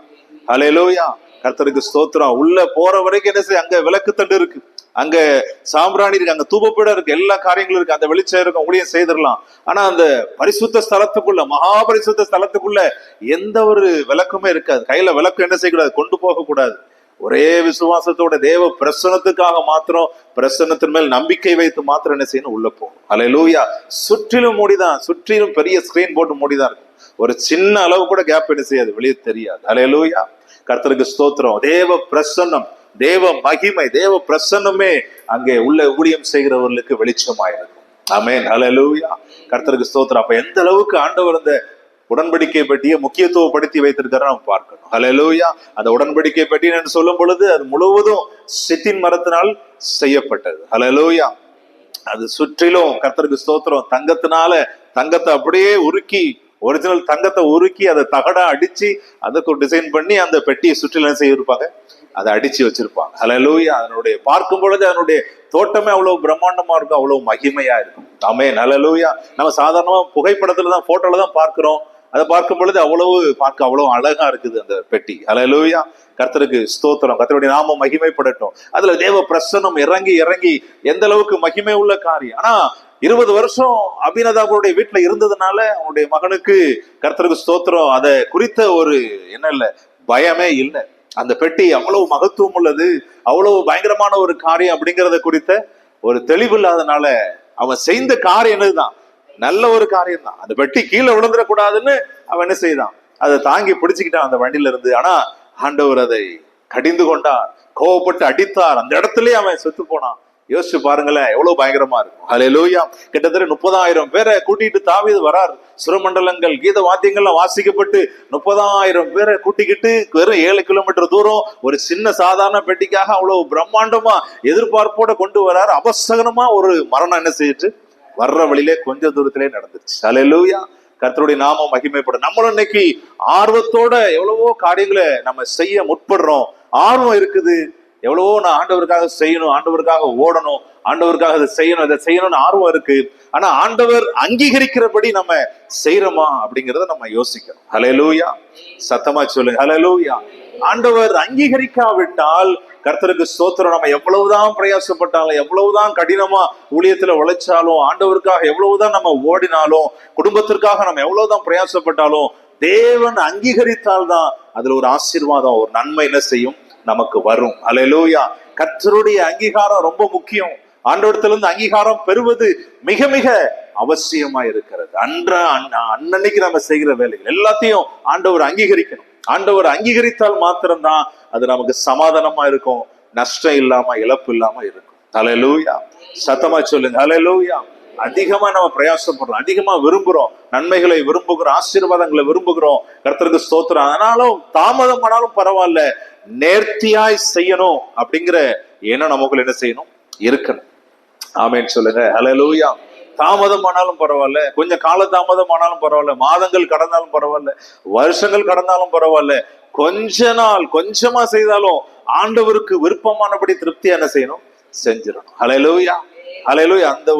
ஹல்லேலூயா. கர்த்தருக்கு ஸ்தோத்திரம். உள்ள போற வரைக்கும் என்ன செய்ய, அங்க விளக்கு தண்டு இருக்கு, அங்க சாம்பிராணி இருக்கு, அங்க தூபப்பீடம் இருக்கு, எல்லா காரியங்களும் இருக்கு, அந்த வெளிச்சம் இருக்கும், ஊழியம் செய்திடலாம். ஆனா அந்த பரிசுத்த ஸ்தலத்துக்குள்ள, மகா பரிசுத்த ஸ்தலத்துக்குள்ள எந்த ஒரு விளக்குமே இருக்காது. கையில விளக்கு என்ன செய்யக்கூடாது, கொண்டு போக கூடாது. ஒரே விசுவாசத்தோட தேவ பிரசன்னத்துக்காக மாத்திரம், பிரசன்னத்தின் மேல் நம்பிக்கை வைத்து மாத்திரம் என்ன செய்யணும், உள்ள போகணும். ஹல்லேலூயா. சுற்றிலும் மூடிதான், சுற்றிலும் பெரிய ஸ்கிரீன் போட்டு மூடிதான் இருக்கும். ஒரு சின்ன அளவு கூட கேப் என்ன செய்யாது, வெளியே தெரியாது. ஹல்லேலூயா. கர்த்தருக்கு ஸ்தோத்திரம். தேவ பிரசன்னம், தேவ மகிமை, தேவ பிரசன்னமே அங்கே உள்ள ஊழியம் செய்கிறவர்களுக்கு வெளிச்சமாயிருக்கும். ஆமென். ஹல்லேலூயா. கர்த்தருக்கு ஸ்தோத்திரம். அப்ப எந்த அளவுக்கு ஆண்டவர் அந்த உடன்படிக்கை பெட்டியை முக்கியத்துவப்படுத்தி வைத்திருக்காரு நம்ம பார்க்கணும். ஹல்லேலூயா. அந்த உடன்படிக்கை பெட்டி என்று சொல்லும் பொழுது அது முழுவதும் சித்தின் மரத்தினால் செய்யப்பட்டது. ஹல்லேலூயா. அது சுற்றிலும் கர்த்தருக்கு ஸ்தோத்திரம் தங்கத்தினால, தங்கத்தை அப்படியே உருக்கி, ஒரிஜினல் தங்கத்தை உருக்கி அதை தகடா அடிச்சு அதுக்கு ஒரு டிசைன் பண்ணி அந்த பெட்டியை சுற்றிலும் செய்யிருப்பாங்க, அதை அடிச்சு வச்சிருப்பாங்க. ஹல்லேலூயா. அதனுடைய பார்க்கும் பொழுது அதனுடைய தோட்டமே அவ்வளவு பிரம்மாண்டமா இருக்கும், அவ்வளவு மகிமையா இருக்கும். ஆமென். ஹல்லேலூயா. நம்ம சாதாரணமா புகைப்படத்துல தான், போட்டோல தான் பார்க்கிறோம். அதை பார்க்கும் பொழுது பார்க்க அவ்வளவு அழகா இருக்குது அந்த பெட்டி. ஹல்லேலூயா. கர்த்தருக்கு ஸ்தோத்திரம். கர்த்தருடைய நாமம் மகிமைப்படட்டும். அதுல தேவ பிரசன்னம் இறங்கி இறங்கி எந்த அளவுக்கு மகிமை உள்ள காரியம். ஆனா 20 வருஷம் அபினதாபுடைய வீட்டுல இருந்ததுனால அவனுடைய மகனுக்கு, கர்த்தருக்கு ஸ்தோத்திரம், அதை குறித்த ஒரு என்ன இல்ல, பயமே இல்லை. அந்த பெட்டி அவ்வளவு மகத்துவம் உள்ளது, அவ்வளவு பயங்கரமான ஒரு காரியம் அப்படிங்கறத குறித்த ஒரு தெளிவு இல்லாதனால அவன் செய்த காரியம் என்னதுதான், நல்ல ஒரு காரியம் தான். அந்த பெட்டி கீழே விழுந்துடக்கூடாதுன்னு அவன் என்ன செய்தான், அதை தாங்கி பிடிச்சுக்கிட்டான் அந்த வண்டியில இருந்து. ஆனா ஆண்டவர் அதை கடிந்து கொண்டார், கோவப்பட்டு அடித்தார். அந்த இடத்துலயே அவன் செத்து போனான். யோசிச்சு பாருங்களேன், எவ்வளவு பயங்கரமா இருக்கும். ஹல்லேலூயா. கிட்டத்தட்ட 30,000 பேரை கூட்டிட்டு தாவீது வரார். சுரமண்டலங்கள், கீத வாத்தியங்கள்லாம் வாசிக்கப்பட்டு 30,000 பேரை கூட்டிக்கிட்டு வெறும் 7 கிலோமீட்டர் தூரம் ஒரு சின்ன சாதாரண பெட்டிக்காக அவ்வளவு பிரம்மாண்டமா எதிர்பார்ப்போட கொண்டு வரார். அபசகனமா ஒரு மரணம் என்ன செய்யிட்டு வர்ற வழியிலே கொஞ்ச தூரத்திலே நடந்துருச்சு. ஹல்லேலூயா. கர்த்தருடைய நாமம் மகிமைப்படும். நம்மளும் இன்னைக்கு ஆர்வத்தோட எவ்வளவோ காரியங்களை நம்ம செய்ய முற்படுறோம். ஆர்வம் இருக்குது, எவ்வளவோ நான் ஆண்டவருக்காக செய்யணும், ஆண்டவருக்காக ஓடணும், ஆண்டவருக்காக அதை செய்யணும், அதை செய்யணும்னு ஆர்வம் இருக்கு. ஆனா ஆண்டவர் அங்கீகரிக்கிறபடி நம்ம செய்யறோமா அப்படிங்கறத நம்ம யோசிக்கணும். ஹல்லேலூயா. சத்தமா சொல்லுங்க. ஹல்லேலூயா. ஆண்டவர் அங்கீகரிக்காவிட்டால், கர்த்தருக்கு ஸ்தோத்திரம், நம்ம எவ்வளவுதான் பிரயாசப்பட்டாலும், எவ்வளவுதான் கடினமா ஊழியத்துல உழைச்சாலும், ஆண்டவருக்காக எவ்வளவுதான் நம்ம ஓடினாலும், குடும்பத்திற்காக நம்ம எவ்வளவுதான் பிரயாசப்பட்டாலும், தேவன் அங்கீகரித்தால்தான் அதுல ஒரு ஆசீர்வாதம், ஒரு நன்மை என்ன செய்யும், நமக்கு வரும். ஹல்லேலூயா. கர்த்தருடைய அங்கீகாரம் ரொம்ப முக்கியம். ஆண்டவரிடத்திலிருந்து அங்கீகாரம் பெறுவது மிக மிக அவசியமா இருக்கிறது. அன்னைக்கு நம்ம செய்கிற வேலைகள் எல்லாத்தையும் ஆண்டவர் அங்கீகரிக்கணும். ஆண்டவர் அங்கீகரித்தால் மாத்திரம்தான் அது நமக்கு சமாதானமா இருக்கும், நஷ்டம் இல்லாம, இழப்பு இல்லாம இருக்கும். ஹல்லேலூயா. சத்தமா சொல்லுங்க. ஹல்லேலூயா. அதிகமா நம்ம பிரயாசப்படுறோம், அதிகமா விரும்புறோம், நன்மைகளை விரும்புகிறோம், ஆசீர்வாதங்களை விரும்புகிறோம். கர்த்தருக்கு ஸ்தோத்திரம். அதனாலும் தாமதம் ஆனாலும் பரவாயில்ல, நேர்த்தியாய் செய்யணும் அப்படிங்கிற எண்ணம் நமக்குள்ள என்ன செய்யணும், இருக்கணும். ஆமென் சொல்லுங்க. ஹல்லேலூயா. தாமதம் ஆனாலும் பரவாயில்ல, கொஞ்சம் கால தாமதம் ஆனாலும் பரவாயில்ல, மாதங்கள் கடந்தாலும் பரவாயில்ல, வருஷங்கள் கடந்தாலும் பரவாயில்ல, கொஞ்ச நாள் கொஞ்சமா செய்தாலும் ஆண்டவருக்கு விருப்பமானபடி திருப்தியா என்ன செய்யணும், செஞ்சிடணும். ஹல்லேலூயா. ஹல்லேலூயா. அந்த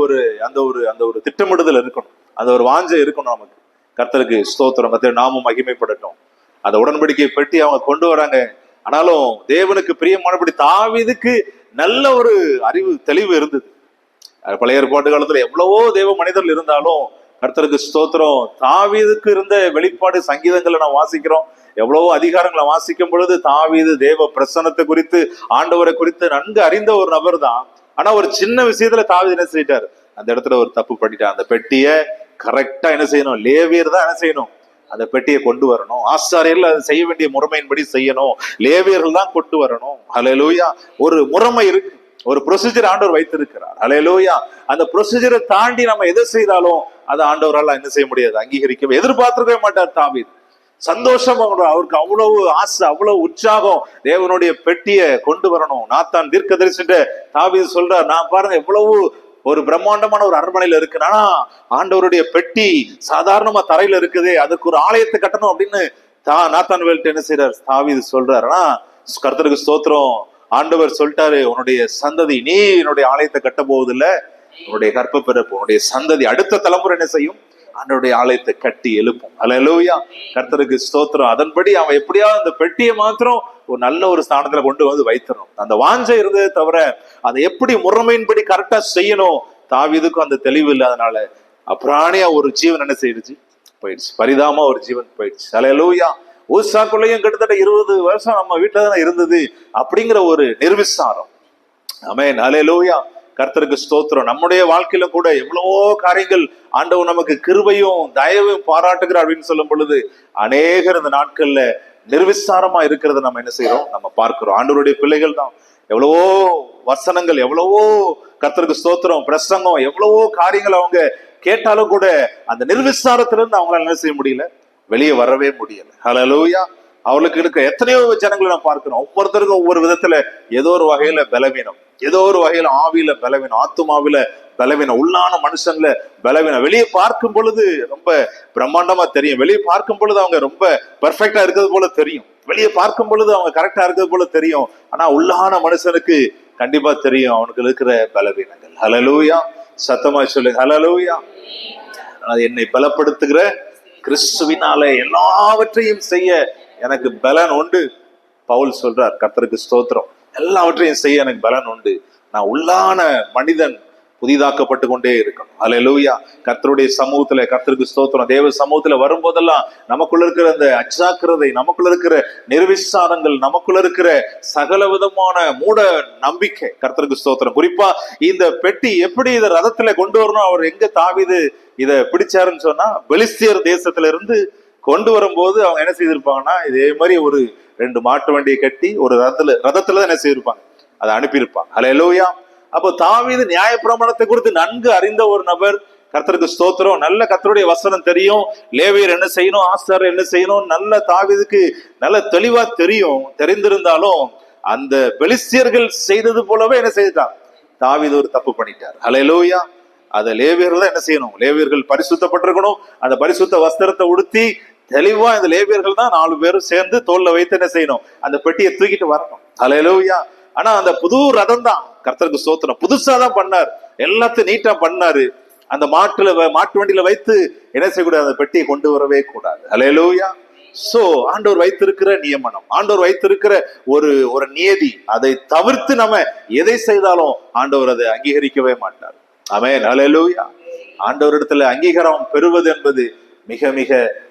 ஒரு திட்டமிடுதல் இருக்கணும், அந்த ஒரு வாஞ்சை இருக்கணும் நமக்கு. கர்த்தருக்கு ஸ்தோத்திரம். கர்த்தர் நாமம் மகிமைப்படட்டும். அந்த உடன்படிக்கை பெட்டி அவங்க கொண்டு வராங்க. ஆனாலும் தேவனுக்கு பிரியமானபடி தாவீதுக்கு நல்ல ஒரு அறிவு, தெளிவு இருந்தது. பழைய ஏற்பாட்டு காலத்துல எவ்வளவோ தேவ மனிதர்கள் இருந்தாலும், கர்த்தருக்கு ஸ்தோத்திரம், தாவீதுக்கு இருந்த வெளிப்பாடு சங்கீதங்களை நான் வாசிக்கிறோம், எவ்வளவோ அதிகாரங்களை வாசிக்கும் பொழுது தாவீது தேவ பிரசன்னத்தை குறித்து, ஆண்டவரை குறித்து நன்கு அறிந்த ஒரு நபர் தான். ஆனா ஒரு சின்ன விஷயத்துல தாவீது என்ன செய்யிட்டார், அந்த இடத்துல ஒரு தப்பு பண்ணிட்டார். அந்த பெட்டியை கரெக்டா என்ன செய்யணும், லேவியர் தான் என்ன செய்யணும், அந்த பெட்டியை கொண்டு வரணும். ஆசாரியர்கள் அதை செய்ய வேண்டிய முறைமையின்படி செய்யணும், லேவியர்கள் தான் கொண்டு வரணும். ஹல்லேலூயா. ஒரு முறைமை இருக்கு, ஒரு ப்ரொசீஜர் ஆண்டவர் வைத்திருக்கிறார். ஹல்லேலூயா. அந்த ப்ரொசீஜரை தாண்டி நம்ம எதை செய்தாலும் அதை ஆண்டவரால் என்ன செய்ய முடியாது, அங்கீகரிக்க எதிர்பார்த்திருக்கவே மாட்டார் தாவீது. சந்தோஷம், அவருக்கு அவ்வளவு ஆசை, அவ்வளவு உற்சாகம், தேவனுடைய பெட்டியை கொண்டு வரணும். நாத்தான் தீர்க்கதரிசிட்ட தாவீது சொல்றார், நான் பாருங்க எவ்வளவு ஒரு பிரம்மாண்டமான ஒரு அரண்மனையில இருக்கு, ஆனா ஆண்டவருடைய பெட்டி சாதாரணமா தரையில இருக்குது, அதுக்கு ஒரு ஆலயத்தை கட்டணும் அப்படின்னு நாத்தான் வேல்ட்ட என்ன செய்யறார், தாவீது சொல்றாரு. ஆனா கர்த்தருக்கு ஸ்தோத்திரம், ஆண்டவர் சொல்லிட்டாரு, உன்னுடைய சந்ததி, நீ என்னுடைய ஆலயத்தை கட்ட போவதில்லை, உன்னுடைய கற்ப பிறப்பு, உன்னுடைய சந்ததி, அடுத்த தலைமுறை என்ன செய்யும்? ஆண்டவருடைய ஆலயத்தை கட்டி எழுப்பும். அல்லேலூயா, கர்த்தருக்கு ஸ்தோத்திரம். அதன்படி அவன் எப்படியாவது அந்த பெட்டியை மாத்திரம் ஒரு நல்ல ஒரு ஸ்தானத்துல கொண்டு வந்து வைத்தணும். அந்த வாஞ்சை இருந்ததை தவிர அதை எப்படி முறைமையின்படி கரெக்டா செய்யணும், தாவீதுக்கும் அந்த தெளிவு இல்லாதனால அப்புறாணியா ஒரு ஜீவன் என்ன செய்யிடுச்சு? போயிடுச்சு. பரிதாமா ஒரு ஜீவன் போயிடுச்சு. அல்லேலூயா. ஊசாக்குள்ளையும் கிட்டத்தட்ட 20 வருஷம் நம்ம வீட்டுல தான் இருந்தது அப்படிங்கிற ஒரு நிர்விசாரம். ஆமென். அல்லேலூயா, கர்த்தருக்கு ஸ்தோத்திரம். நம்முடைய வாழ்க்கையில கூட எவ்வளவோ காரியங்கள் ஆண்டவர் நமக்கு கிருபையும் தயவும் பாராட்டுகிறார் அப்படின்னு சொல்லும் பொழுது அநேகர் இந்த நாட்கள்ல நிர்விசாரமா இருக்கிறத நம்ம என்ன செய்யறோம்? நம்ம பார்க்கிறோம். ஆண்டவருடைய பிள்ளைகள் தான் எவ்வளவோ வசனங்கள், எவ்வளவோ கர்த்தருக்கு ஸ்தோத்திரம் பிரசங்கம், எவ்வளவோ காரியங்கள் அவங்க கேட்டாலும் கூட அந்த நிர்விசாரத்திலிருந்து அவங்களால என்ன செய்ய முடியல? வெளியே வரவே முடியல. ஹல்லேலூயா. அவளுக்கு இருக்க எத்தனையோ ஜனங்களை நான் பார்க்கிறோம். ஒவ்வொருத்தருக்கும் ஒவ்வொரு விதத்துல ஏதோ ஒரு வகையில பலவீனம், ஏதோ ஒரு வகையில ஆவியில பலவீனம், ஆத்துமாவில பலவீனம், உள்ளான மனுஷன்ல பலவீனம். வெளியே பார்க்கும் பொழுது ரொம்ப பிரம்மாண்டமா தெரியும், வெளியே பார்க்கும் பொழுது அவங்க ரொம்ப பெர்ஃபெக்டா இருக்கிறது போல தெரியும், வெளியே பார்க்கும் பொழுது அவங்க கரெக்டா இருக்கிறது போல தெரியும். ஆனா உள்ளான மனுஷனுக்கு கண்டிப்பா தெரியும் அவனுக்கு இருக்கிற பலவீனங்கள். ஹல்லேலூயா, சத்தமா சொல்லுங்க ஹல்லேலூயா. என்னை பலப்படுத்துகிற கிறிஸ்துவினாலே எல்லாவற்றையும் செய்ய எனக்கு பலன் உண்டு. பவுல் சொல்றார், கர்த்தருக்கு ஸ்தோத்திரம், எல்லாவற்றையும் செய்ய எனக்கு பலன் உண்டு. நான் உள்ளான மனிதன் புதிதாக்கப்பட்டு கொண்டே இருக்கணும். அல்லேலூயா. கர்த்தருடைய சமூகத்துல, கர்த்தருக்கு ஸ்தோத்திரம், தேவ சமூகத்துல வரும்போதெல்லாம் நமக்குள்ள இருக்கிற அந்த அஜாக்கிரதை, நமக்குள்ள இருக்கிற நிர்விசாரங்கள், நமக்குள்ள இருக்கிற சகல விதமான மூட நம்பிக்கை, கர்த்தருக்கு ஸ்தோத்திரம். குறிப்பா இந்த பெட்டி எப்படி இதை ரதத்துல கொண்டு வரணும், அவர் எங்க தாவீது இதை பிடிச்சாருன்னு சொன்னா, பெலிஸ்தியர் தேசத்துல இருந்து கொண்டு வரும்போது அவங்க என்ன செய்திருப்பாங்கன்னா, இதே மாதிரி ஒரு 2 மாட்டு வண்டியை கட்டி ஒரு ரதத்துல என்ன செய்திருப்பாங்க, அதை அனுப்பியிருப்பாங்க. அல்லேலூயா. அப்போ தாவீது நியாயப்பிரமாணத்தை குறித்து நன்கு அறிந்த ஒரு நபர். கர்த்தருக்கு ஸ்தோத்திரம். நல்ல கர்த்தருடைய வசனம் தெரியும், லேவியர் என்ன செய்யணும், ஆசாரியர் என்ன செய்யணும், நல்ல தாவீதுக்கு நல்ல தெளிவா தெரியும். தெரிந்திருந்தாலும் அந்த பெலிஸ்தியர்கள் செய்தது போலவே என்ன செய்தார், தாவீது ஒரு தப்பு பண்ணிட்டார். அல்லேலூயா. அதை லேவியர்கள் தான் என்ன செய்யணும், லேவியர்கள் பரிசுத்தப்பட்டிருக்கணும். அந்த பரிசுத்த வஸ்திரத்தை உடுத்தி தெளிவா இந்த லேவியர்கள் தான் 4 பேரும் சேர்ந்து தோல்ல வைத்து என்ன செய்யணும், அந்த பெட்டியை தூக்கிட்டு வரணும். அல்லேலூயா. ஆனா அந்த புது ரதம் தான், கர்த்தருக்கு ஸ்தோத்திரம், புதுசா தான் பண்ணார், எல்லாத்தையும் நீட்டா பண்ணாரு. அந்த மாட்டு வண்டியில வைத்து என்ன செய்யக்கூடாது, அந்த பெட்டியை கொண்டு வரவே கூடாது. அல்லேலூயா. சோ ஆண்டவர் வைத்திருக்கிற நியமனம், ஆண்டவர் வைத்திருக்கிற ஒரு நியதி, அதை தவிர்த்து நம்ம எதை செய்தாலும் ஆண்டவர் அதை அங்கீகரிக்கவே மாட்டார். ஆமென். அல்லேலூயா. ஆண்டவரிடத்துல அங்கீகாரம் பெறுவது என்பது மிக மிக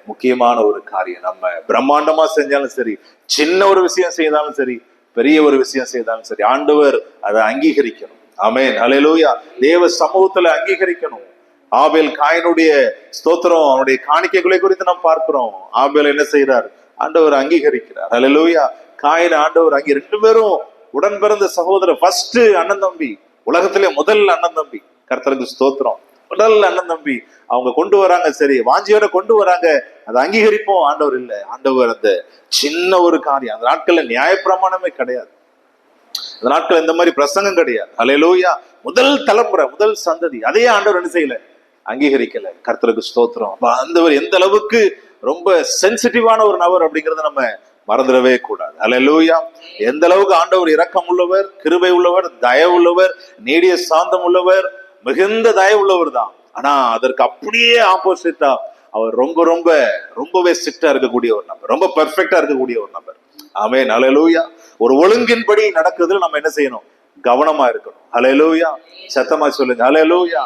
முக்கியமான ஒரு காரியம். நம்ம பிரம்மாண்டமா செஞ்சாலும் சரி, சின்ன ஒரு விஷயம் செய்தாலும் சரி, பெரிய ஒரு விஷயம் செய்தாலும் சரி, ஆண்டவர் அதை அங்கீகரிக்கணும். ஆமென். அல்லேலூயா. தேவ சமூகத்துல அங்கீகரிக்கணும். ஆபேல் காயினுடைய ஸ்தோத்திரம், அவனுடைய காணிக்கைகளை குறித்து நாம் பார்க்கிறோம். ஆபேல் என்ன செய்யறார், ஆண்டவர் அங்கீகரிக்கிறார். அல்லேலூயா. காயின் ஆண்டவர் அங்கே 2 பேரும் உடன் பிறந்த சகோதரர், ஃபர்ஸ்ட் அண்ணன் தம்பி, உலகத்திலே முதல் அண்ணன் தம்பி, கர்த்தருக்கு ஸ்தோத்திரம், முதல் அண்ணன் தம்பி அவங்க கொண்டு வராங்க. சரி, வாஞ்சியோட கொண்டு வராங்க, அதை அங்கீகரிப்போம். ஆண்டவர் இல்லை, ஆண்டவர் அந்த சின்ன ஒரு காரியம். அந்த நாட்கள்ல நியாயப்பிரமாணமே கிடையாது, அந்த நாட்கள் இந்த மாதிரி பிரசங்கம் கிடையாது. அல்லேலூயா. முதல் தலைமுறை, முதல் சந்ததி, அதையே ஆண்டவர் என்ன செய்யல, அங்கீகரிக்கல. கர்த்தருக்கு ஸ்தோத்திரம். ஆண்டவர் எந்த அளவுக்கு ரொம்ப சென்சிட்டிவான ஒரு நபர் அப்படிங்கறத நம்ம மறந்துடவே கூடாது. அல்லேலூயா. எந்த அளவுக்கு ஆண்டவர் இரக்கம் உள்ளவர், கிருபை உள்ளவர், தயவு உள்ளவர், நீடிய சாந்தம் உள்ளவர், மிகுந்த தயவு உள்ளவர் தான். ஆனா அதற்கு அப்படியே ஆப்போசிட்டா அவர் ரொம்பவே ஸ்ட்ரிக்டா இருக்கக்கூடிய ஒரு நபர், ரொம்ப பெர்ஃபெக்டா இருக்கக்கூடிய ஒரு நபர். ஆமென். அல்லேலூயா. ஒரு ஒழுங்கின்படி நடக்குதுல நம்ம என்ன செய்யணும், கவனமா இருக்கணும். அல்லேலூயா. சத்தமா சொல்லுங்க அல்லேலூயா.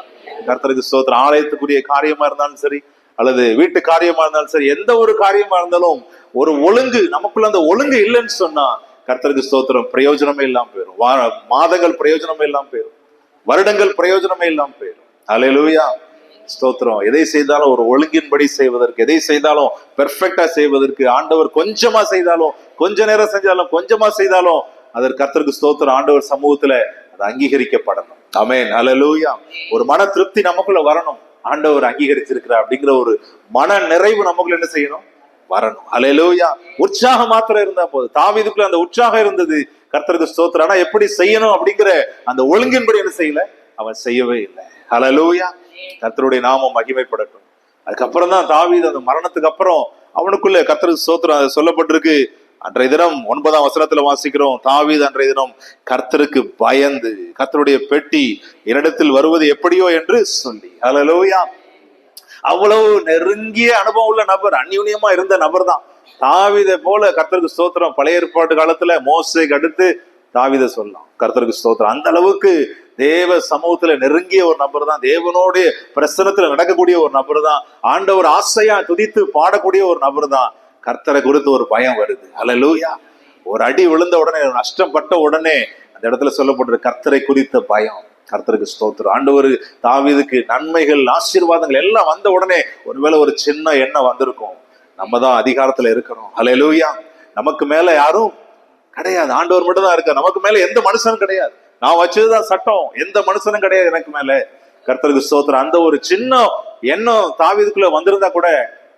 கர்த்தருக்கு ஸ்தோத்திரம். ஆலயத்துக்குரிய காரியமா இருந்தாலும் சரி, அல்லது வீட்டு காரியமா இருந்தாலும் சரி, எந்த ஒரு காரியமா இருந்தாலும் ஒரு ஒழுங்கு, நமக்குள்ள அந்த ஒழுங்கு இல்லைன்னு சொன்னா கர்த்தருக்கு ஸ்தோத்திரம், பிரயோஜனமே இல்லாம போயிடும். மாதங்கள் பிரயோஜனமே இல்லாம போயிடும், வருடங்கள் பிரயோஜனமே இல்லாம போயிடும். அல்லேலூயா. ஸ்தோத்திரம். எதை செய்தாலும் ஒரு ஒழுங்கின்படி செய்வதற்கு, எதை செய்தாலும் பெர்ஃபெக்டா செய்வதற்கு ஆண்டவர் கொஞ்சமா செய்தாலும், கொஞ்ச நேரம் செஞ்சாலும், கொஞ்சமா செய்தாலும் அதற்கு கர்த்தருக்கு ஸ்தோத்திரம், ஆண்டவர் சமூகத்துல அது அங்கீகரிக்கப்படணும். ஆமென். அல்லேலூயா. ஒரு மன திருப்தி நமக்குள்ள வரணும், ஆண்டவர் அங்கீகரிச்சிருக்கிறார் அப்படிங்கிற ஒரு மன நிறைவு நமக்குள்ள என்ன செய்யணும், வரணும். அல்லேலூயா. உற்சாகம் மாத்திரம் இருந்தா போதும். தாவீதுக்குள்ள அந்த உற்சாகம் இருந்தது, கர்த்தருக்கு ஸ்தோத்திரம். ஆனா எப்படி செய்யணும் அப்படிங்கிற அந்த ஒழுங்கின்படி என்ன செய்யல, அவன் செய்யவே இல்லை. அல்லேலூயா. கர்த்தருடைய நாமம் மகிமைப்படட்டும். அதுக்கப்புறம் தான் தாவீது அந்த மரணத்துக்கு அப்புறம் அவனுக்குள்ள கர்த்தருக்கு ஸ்தோத்திரம் சொல்லப்பட்டிருக்கு, அன்றைய தினம் 9ஆம் வசனத்துல வாசிக்கிறோம், தாவீது அன்றைய தினம் கர்த்தருக்கு பயந்து கர்த்தருடைய பெட்டி என்னிடத்தில் வருவது எப்படியோ என்று சொல்லி. ஹல்லேலூயா. அவ்வளவு நெருங்கிய அனுபவம் உள்ள நபர், அந்யூன்யமா இருந்த நபர் தான் தாவீதை போல. கர்த்தருக்கு ஸ்தோத்திரம். பழைய ஏற்பாட்டு காலத்துல மோசேக்கு அடுத்து தாவீதை சொல்லலாம். கர்த்தருக்கு ஸ்தோத்திரம். அந்த அளவுக்கு தேவ சமூகத்துல நெருங்கிய ஒரு நபர் தான், தேவனுடைய பிரசனத்துல நடக்கக்கூடிய ஒரு நபர் தான், ஆண்டவர் ஆசையா துதித்து பாடக்கூடிய ஒரு நபர் தான். கர்த்தரை குறித்து ஒரு பயம் வருது. ஹல்லேலூயா. ஒரு அடி விழுந்த உடனே, நஷ்டப்பட்ட உடனே அந்த இடத்துல சொல்லப்பட்டிருக்கு கர்த்தரை குறித்த பயம். கர்த்தருக்கு ஸ்தோத்திரம். ஆண்டவர் தாவீதுக்கு நன்மைகள் ஆசீர்வாதங்கள் எல்லாம் வந்த உடனே ஒருவேளை ஒரு சின்ன எண்ணம் வந்திருக்கும், நம்ம தான் அதிகாரத்துல இருக்கிறோம். ஹல்லேலூயா. நமக்கு மேல யாரும் கிடையாது, ஆண்டவர் மட்டும் தான் இருக்கார். நமக்கு மேல எந்த மனுஷனும் கிடையாது, நான் வச்சதுதான் சட்டம், எந்த மனுஷனும் கிடையாது எனக்கு மேல. கர்த்தருக்கு ஸ்தோத்திரம். அந்த ஒரு சின்ன எண்ணம் தாவீதுக்குள்ள வந்திருந்தா கூட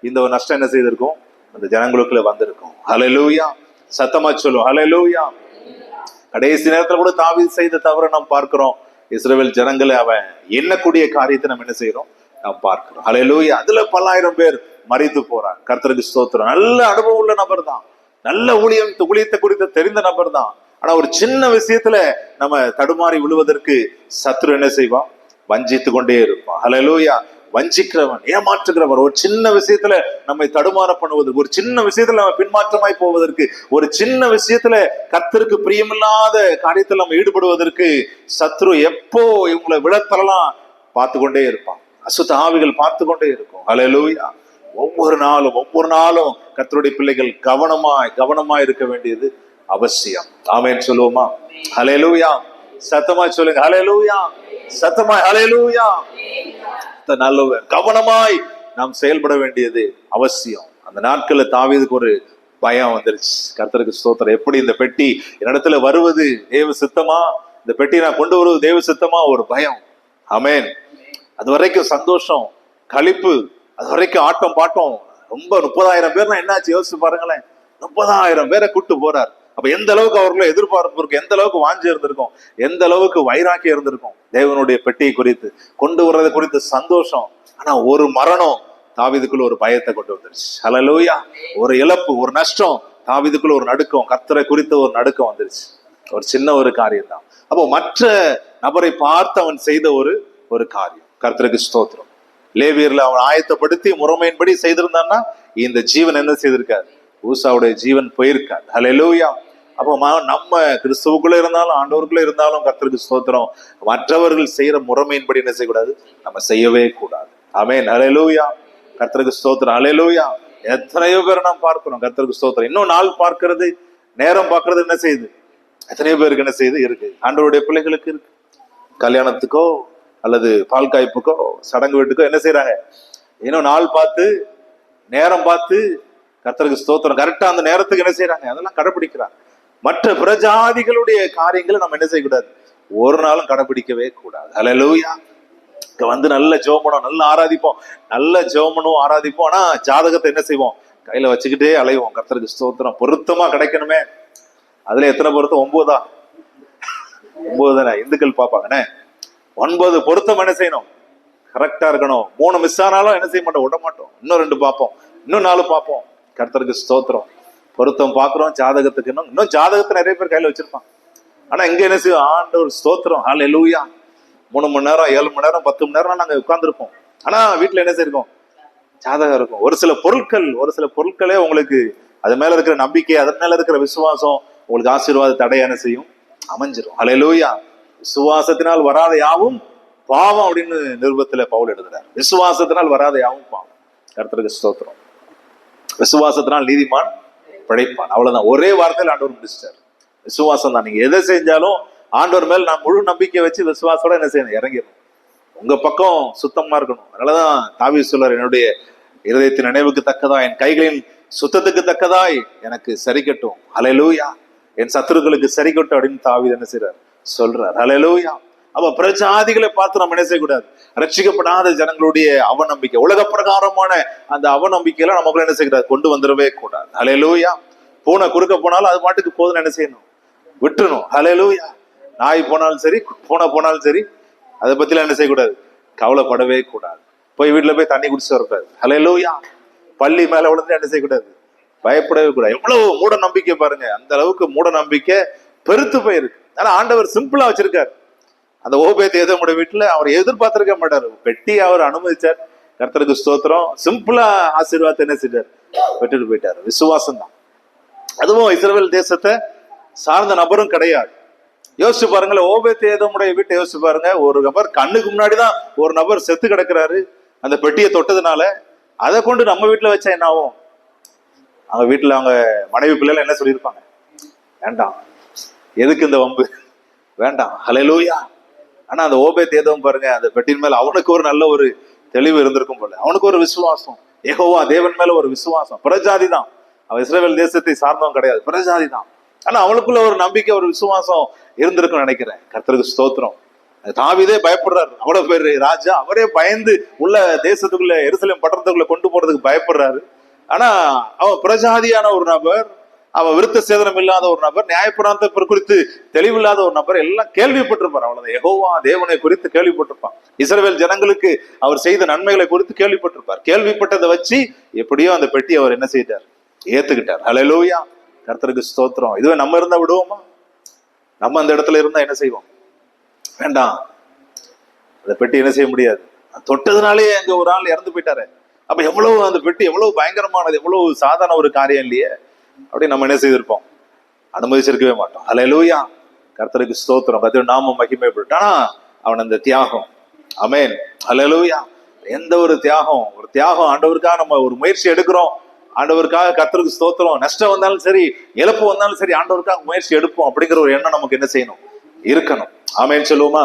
இந்த ஒரு நஷ்டம் என்ன செய்திருக்கும், அந்த ஜனங்களுக்குள்ள வந்திருக்கும். ஹல்லேலூயா. சத்தமா சொல்லும் ஹல்லேலூயா. கடைசி நேரத்துல கூட தாவீது செய்த தவறை நாம் பார்க்கிறோம். இஸ்ரவேல் ஜனங்களை அவன் எண்ணக்கூடிய காரியத்தை நம்ம என்ன செய்யறோம், நாம் பார்க்கிறோம். ஹல்லேலூயா. அதுல பல்லாயிரம் பேர் மரித்து போறாங்க. கர்த்தருக்கு ஸ்தோத்திரம். நல்ல அனுபவம் உள்ள நபர் தான், நல்ல ஊழியத்தை குறித்து தெரிந்த நபர் தான். ஆனா ஒரு சின்ன விஷயத்துல நம்ம தடுமாறி விழுவதற்கு சத்ரு என்ன செய்வான், வஞ்சித்து கொண்டே இருப்பான். ஹல்லேலூயா. வஞ்சிக்கிறவன், ஏமாற்றுகிறவன், ஒரு சின்ன விஷயத்துல நம்மை தடுமாற பண்ணுவதற்கு, ஒரு சின்ன விஷயத்துல நம்ம பின்மாற்றமாய் போவதற்கு, ஒரு சின்ன விஷயத்துல கர்த்தருக்கு பிரியமில்லாத காரியத்தில் நம்ம ஈடுபடுவதற்கு சத்ரு எப்போ இவங்களை விழத்தரலாம் பார்த்து கொண்டே இருப்பான். அசுத்த ஆவிகள் பார்த்து கொண்டே இருக்கும். ஹல்லேலூயா. ஒவ்வொரு நாளும் கர்த்தருடைய பிள்ளைகள் கவனமாய் இருக்க வேண்டியது அவசியம். ஆமென் சொல்லுவோமா? ஹல்லேலூயா. சத்தமா சொல்லுங்க ஹல்லேலூயா. சத்தமாய் ஹல்லேலூயா. நல்லவர். கவனமாய் நாம் செயல்பட வேண்டியது அவசியம். அந்த நாட்கள்ல தாவீதுக்கு ஒரு பயம் வந்துருச்சு. கர்த்தருக்கு ஸ்தோத்திரம். எப்படி இந்த பெட்டி என்னிடத்துல வருவது தேவ சித்தமா, இந்த பெட்டி நான் கொண்டு வருவது தேவ சித்தமா, ஒரு பயம். ஆமென். அது வரைக்கும் சந்தோஷம், களிப்பு, அது வரைக்கும் ஆட்டம் பாட்டம். ரொம்ப 30,000 பேர்னா என்னாச்சு யோசிச்சு பாருங்களேன். 30,000 பேரை கூட்டு போறார். அப்ப எந்த அளவுக்கு அவர்கள எதிர்பார்ப்பு இருக்கும், எந்த அளவுக்கு வாஞ்சி இருந்திருக்கும், எந்த அளவுக்கு வைராக்கியம் இருந்திருக்கும் தேவனுடைய பெட்டியை குறித்து, கொண்டு வர்றது குறித்து சந்தோஷம். ஆனா ஒரு மரணம் தாவீதுக்குள்ள ஒரு பயத்தை கொண்டு வந்துருச்சு. ஹல்லேலூயா. ஒரு இழப்பு, ஒரு நஷ்டம், தாவீதுக்குள்ள ஒரு நடுக்கம், கர்த்தரை குறித்த ஒரு நடுக்கம் வந்துருச்சு. ஒரு சின்ன ஒரு காரியம் தான். அப்போ மற்ற நபரை பார்த்து அவன் செய்த ஒரு காரியம். கர்த்தருக்கு ஸ்தோத்திரம். லேவியர்ல அவன் ஆயத்தப்படுத்தி முறைமையின்படி செய்திருந்தான்னா இந்த ஜீவன் என்ன செய்திருக்காது, ஊசாவுடைய ஜீவன் போயிருக்காது. ஹல்லேலூயா. அப்போ நம்ம கிறிஸ்துவுக்குள்ள இருந்தாலும் ஆண்டவருக்குள்ள இருந்தாலும் கர்த்தருக்கு ஸ்தோத்திரம், மற்றவர்கள் செய்யற முறைமையின்படி என்ன செய்யக்கூடாது, நம்ம செய்யவே கூடாது. ஆமென். ஹல்லேலூயா. கர்த்தருக்கு ஸ்தோத்திரம். ஹல்லேலூயா. எத்தனையோ பேர் நாம் பார்க்கிறோம். கர்த்தருக்கு ஸ்தோத்திரம். இன்னும் நாள் பார்க்கிறது, நேரம் பார்க்கிறது என்ன செய்யுது, எத்தனையோ பேருக்கு என்ன செய்யுது இருக்கு. ஆண்டவருடைய பிள்ளைகளுக்கு இருக்கு. கல்யாணத்துக்கோ அல்லது பால் காய்ப்புக்கோ சடங்கு வீட்டுக்கோ என்ன செய்யறாங்க, இன்னும் நாள் பார்த்து நேரம் பார்த்து கர்த்தருக்கு ஸ்தோத்திரம் கரெக்டா அந்த நேரத்துக்கு என்ன செய்யறாங்க, அதெல்லாம் கடைபிடிக்கிறாங்க. மற்ற பிரஜாதிகளுடைய காரியங்களை நம்ம என்ன செய்யக்கூடாது, ஒரு நாளும் கடைபிடிக்கவே கூடாது. ஹல்லேலூயா. வந்து நல்ல ஜெபம், நல்ல ஆராதிப்போம், நல்ல ஜெபம் ஆராதிப்போம். ஆனா ஜாதகத்தை என்ன செய்வோம், கையில வச்சுக்கிட்டே அலைவோம். கர்த்தருக்கு ஸ்தோத்திரம். பொருத்தமா கிடைக்கணுமே. அதுல எத்தனை பொருத்தம்? 9 தானே இந்துக்கள் பார்ப்பாங்கண்ணே. 9 பொருத்தம் என்ன செய்யணும், கரெக்டா இருக்கணும். 3 மிஸ் ஆனாலும் என்ன செய்ய மாட்டோம், விட மாட்டோம். இன்னும் 2 பார்ப்போம், இன்னும் 4 பார்ப்போம். கர்த்தருக்கு ஸ்தோத்திரம். பொருத்தம் பார்க்கிறோம். ஜாதகத்துக்கு இன்னும் ஜாதகத்தை நிறைய பேர் கையில வச்சிருப்பான். ஆனா இங்க என்ன செய்யும், ஆண்டவர் ஸ்தோத்திரம். ஹல்லேலூயா. 3 மணி நேரம் 7 மணி நேரம் 10 மணி நேரம் நாங்க உட்கார்ந்துருப்போம். ஆனா வீட்டுல என்ன செய்யிருக்கோம், ஜாதகம் இருக்கும். ஒரு சில பொருட்களே உங்களுக்கு அது மேல இருக்கிற நம்பிக்கை, அதன் மேல இருக்கிற விசுவாசம் உங்களுக்கு ஆசீர்வாத தடையான செய்யும், அமைஞ்சிரும். ஹல்லேலூயா. விசுவாசத்தினால் வராத யாவும் பாவம் அப்படின்னு நிருபத்துல பவுல் எழுதுறார். விசுவாசத்தினால் வராத யாவும் பாவம். கர்த்தருக்கு ஸ்தோத்திரம். விசுவாசத்தினால் நீதிமான் பிழைப்பான். அவ்வளவுதான். ஒரே வார்த்தையில் ஆண்டவர் முடிச்சிட்டார். விசுவாசம் தான். நீங்க எதை செஞ்சாலும் ஆண்டவர் மேல் நான் முழு நம்பிக்கை வச்சு விசுவாசோட என்ன செய்யணும், இறங்கிடணும். உங்க பக்கம் சுத்தமா இருக்கணும். அதனாலதான் தாவீது சொல்றார், என்னுடைய இருதயத்தின் நினைவுக்கு தக்கதா, என் கைகளின் சுத்தத்துக்கு தக்கதாய் எனக்கு சரிக்கட்டும். ஹல்லேலூயா. என் சத்துருக்களுக்கு சரிக்கட்டும் அப்படின்னு தாவீது என்ன செய்றார், சொல்றார். ஹல்லேலூயா. அப்ப பிரஜாதிகளை பார்த்து நம்ம என்ன செய்யக்கூடாது, ரட்சிக்கப்படாத ஜனங்களுடைய அவநம்பிக்கை, உலக பிரகாரமான அந்த அவநம்பிக்கையெல்லாம் நமக்குள்ள என்ன செய்யக்கூடாது, கொண்டு வந்துடவே கூடாது. ஹல்லேலூயா. பூனை குறுக்க போனாலும் அது பாட்டுக்கு போதுன்னு என்ன செய்யணும், விட்டுணும். ஹல்லேலூயா. நாய் போனாலும் சரி, பூனை போனாலும் சரி, அதை பத்திலாம் என்ன செய்யக்கூடாது, கவலைப்படவே கூடாது. போய் வீட்டுல போய் தண்ணி குடிச்சு வரக்கூடாது. ஹல்லேலூயா. பள்ளி மேல விழுந்து என்ன செய்யக்கூடாது, பயப்படவே கூடாது. எவ்வளவு மூட நம்பிக்கை பாருங்க, அந்த அளவுக்கு மூட நம்பிக்கை பெருத்து போயிருக்கு. ஆனா ஆண்டவர் சிம்பிளா வச்சிருக்காரு. அந்த ஓபேத் ஏதோமுடைய வீட்டுல அவர் எதிர்பார்த்திருக்க மாட்டாரு, பெட்டி அவர் அனுமதிச்சார். கர்த்தருக்கு ஸ்தோத்திரம். சிம்பிளா ஆசீர்வாதத்தை என்ன செஞ்சார், பெற்றுட்டு போயிட்டாரு. விசுவாசம் தான். அதுவும் இஸ்ரவேல் தேசத்தை சார்ந்த நபரும் கிடையாது. யோசிச்சு பாருங்களேன், ஓபேத் ஏதோமுடைய வீட்டை யோசிச்சு பாருங்க. ஒரு நபர் கண்ணுக்கு முன்னாடிதான் ஒரு நபர் செத்து கிடக்குறாரு. அந்த பெட்டியை தொட்டதுனால அதை கொண்டு நம்ம வீட்டுல வச்சா என்ன ஆகும்? அவங்க வீட்டுல அவங்க மனைவி பிள்ளைல என்ன சொல்லியிருப்பாங்க? வேண்டாம், எதுக்கு இந்த வம்பு, வேண்டாம். ஹல்லேலூயா. ஆனா அந்த ஓபேத் ஏதோம் பாருங்க, அந்த பெட்டியின் மேல அவனுக்கு ஒரு நல்ல ஒரு தெளிவு இருந்திருக்கும் போல. அவனுக்கு ஒரு விசுவாசம், யெகோவா தேவன் மேல ஒரு விசுவாசம். பிரஜாதி தான் அவன், இஸ்ரவேல் தேசத்தை சார்ந்தவன் கிடையாது, பிரஜாதி தான். ஆனா அவனுக்குள்ள ஒரு நம்பிக்கை, ஒரு விசுவாசம் இருந்திருக்கும் நினைக்கிறேன். கர்த்தருக்கு ஸ்தோத்திரம். தாவீதே பயப்படுறாரு. அவ்வளவு பேரு ராஜா, அவரே பயந்து உள்ள தேசத்துக்குள்ள எருசலேம் பட்டணத்துக்குள்ள கொண்டு போறதுக்கு பயப்படுறாரு. ஆனா அவன் பிரஜாதியான ஒரு நபர், அவன் விருத்த சேதனம் இல்லாத ஒரு நபர், நியாயப்பிரமாணத்தை குறித்து தெளிவில்லாத ஒரு நபர், எல்லாம் கேள்விப்பட்டிருப்பார். அவ்வளவுதான், யெகோவா தேவனை குறித்து கேள்விப்பட்டிருப்பான். இஸ்ரவேல் ஜனங்களுக்கு அவர் செய்த நன்மைகளை குறித்து கேள்விப்பட்டிருப்பார். கேள்விப்பட்டதை வச்சு எப்படியோ அந்த பெட்டி அவர் என்ன செய்தார், ஏத்துக்கிட்டார். ஹல்லேலூயா. கர்த்தருக்கு ஸ்தோத்திரம். இதுவே நம்ம இருந்தா விடுவோமா? நம்ம அந்த இடத்துல இருந்தா என்ன செய்வோம்? வேண்டாம், அந்த பெட்டி என்ன செய்ய முடியாது. தொட்டதுனாலே அங்க ஒரு ஆள் இறந்து போயிட்டாரு. அப்ப எவ்வளவு அந்த பெட்டி எவ்வளவு பயங்கரமானது, எவ்வளவு சாதாரண ஒரு காரியம் இல்லையே. அப்படி நம்ம என்ன செய்திருப்போம்? அனுமதிச்சிருக்கவே மாட்டோம். ஹல்லேலூயா. கர்த்தருக்கு ஸ்தோத்திரம். கர்த்தர் நாமம் மகிமைப்பட்டானா அவன் அந்த தியாகம். ஆமென். ஹல்லேலூயா. எந்த ஒரு தியாகம், ஒரு தியாகம் ஆண்டவருக்காக நம்ம ஒரு முயற்சி எடுக்கிறோம். ஆண்டவருக்காக கர்த்தருக்கு ஸ்தோத்திரம். நஷ்டம் வந்தாலும் சரி, இழப்பு வந்தாலும் சரி, ஆண்டவருக்காக முயற்சி எடுப்போம் அப்படிங்கிற ஒரு எண்ணம் நமக்கு என்ன செய்யணும், இருக்கணும். ஆமென் சொல்லுவோமா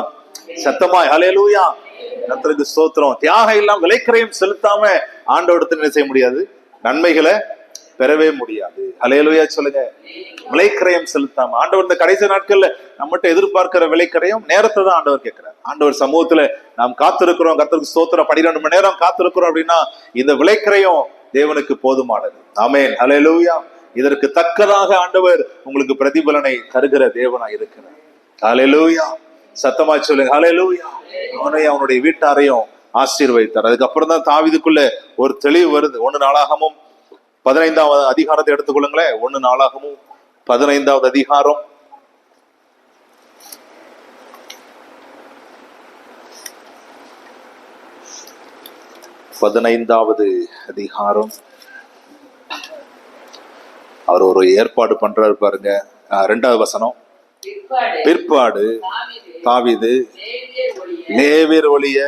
சத்தமாய்? ஹல்லேலூயா. கர்த்தருக்கு ஸ்தோத்திரம். தியாகம் இல்லாம, விலைக்கரையும் செலுத்தாம ஆண்டவரிடத்தில் என்ன செய்ய முடியாது, நன்மைகளை பெறவே முடியாது. ஹல்லேலூயா சொல்லுங்க. விலைக்கரையும் செலுத்தாம ஆண்டவர் இந்த கடைசி நாட்கள்ல நம்மகிட்ட எதிர்பார்க்கிற விலைக்கரையும் நேரத்தை தான் ஆண்டவர் கேட்கிறார். ஆண்டவர் சமூகத்துல நாம் காத்திருக்கிறோம். கர்த்தருக்கு ஸ்தோத்திரம். 12 மணி நேரம் காத்திருக்கிறோம் அப்படின்னா இந்த விலைக்கரையும் தேவனுக்கு போதுமானது. ஆமென். ஹல்லேலூயா. இதற்கு தக்கதாக ஆண்டவர் உங்களுக்கு பிரதிபலனை தருகிற தேவனா இருக்கிறார். ஹல்லேலூயா. சத்தமா சொல்லுங்க. ஹல்லேலூயா. அவனையும் அவனுடைய வீட்டாரையும் ஆசீர்வதித்தார். அதுக்கப்புறம் தான் தாவீதுக்குள்ள ஒரு தெளிவு வருது. 1 நாளாகமும் 15வது அதிகாரத்தை எடுத்துக்கொள்ளுங்களேன். 1 நாளாகமும் 15வது அதிகாரம் 15வது அதிகாரம் அவர் ஒரு ஏற்பாடு பண்றாரு பாருங்க. 2வது வசனம். பிற்பாடு தாவீது லேவியர் ஒழிய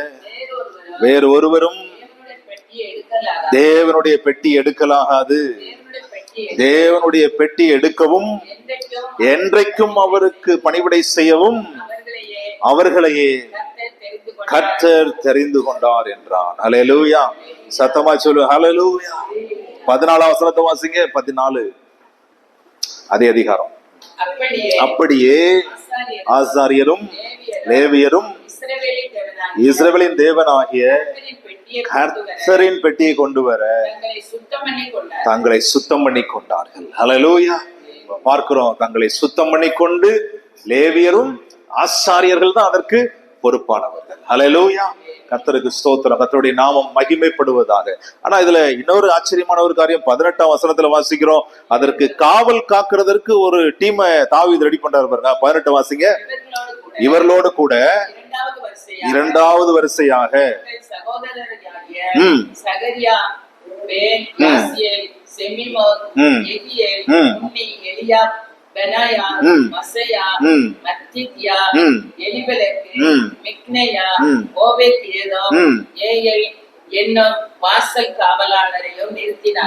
வேறு ஒருவரும் தேவனுடைய பெட்டி எடுக்கலாகாது, தேவனுடைய பெட்டி எடுக்கவும் என்றைக்கும் அவருக்கு பணிவிடை செய்யவும் அவர்களையே கர்த்தர் தெரிந்து கொண்டார் என்றான். ஹல்லேலூயா. சத்தமா சொல்லு. ஹல்லேலூயா. 14வது வசனத்தை வாசிங்க. 14 அதே அதிகாரம். அப்படியே ஆசாரியரும் லேவியரும் இஸ்ரவேலின் தேவனாகிய கர்த்தரின் பெட்டியை கொண்டு வர தங்களை சுத்தம் பண்ணி கொண்டார்கள். ஹல்லேலூயா. பார்க்கிறோம், தங்களை சுத்தம் பண்ணி கொண்டு லேவியரும் ஆசாரியர்கள் தான் அதற்கு பொறுப்பானவர்கள். ஹல்லேலூயா. கர்த்தருக்கு ஸ்தோத்திரம். கர்த்தருடைய நாமம் மகிமைப்படுவதாக. ஆனா இதுல இன்னொரு ஆச்சரியமான ஒரு காரியம் 18ஆம் வசனத்துல வாசிக்கிறோம். அதற்கு காவல் காக்குறதற்கு ஒரு டீமை தாவீது ரெடி பண்றாரு பாருங்க. 18 வாசிங்க. இவர்களோடு கூட 2வது வரிசையாக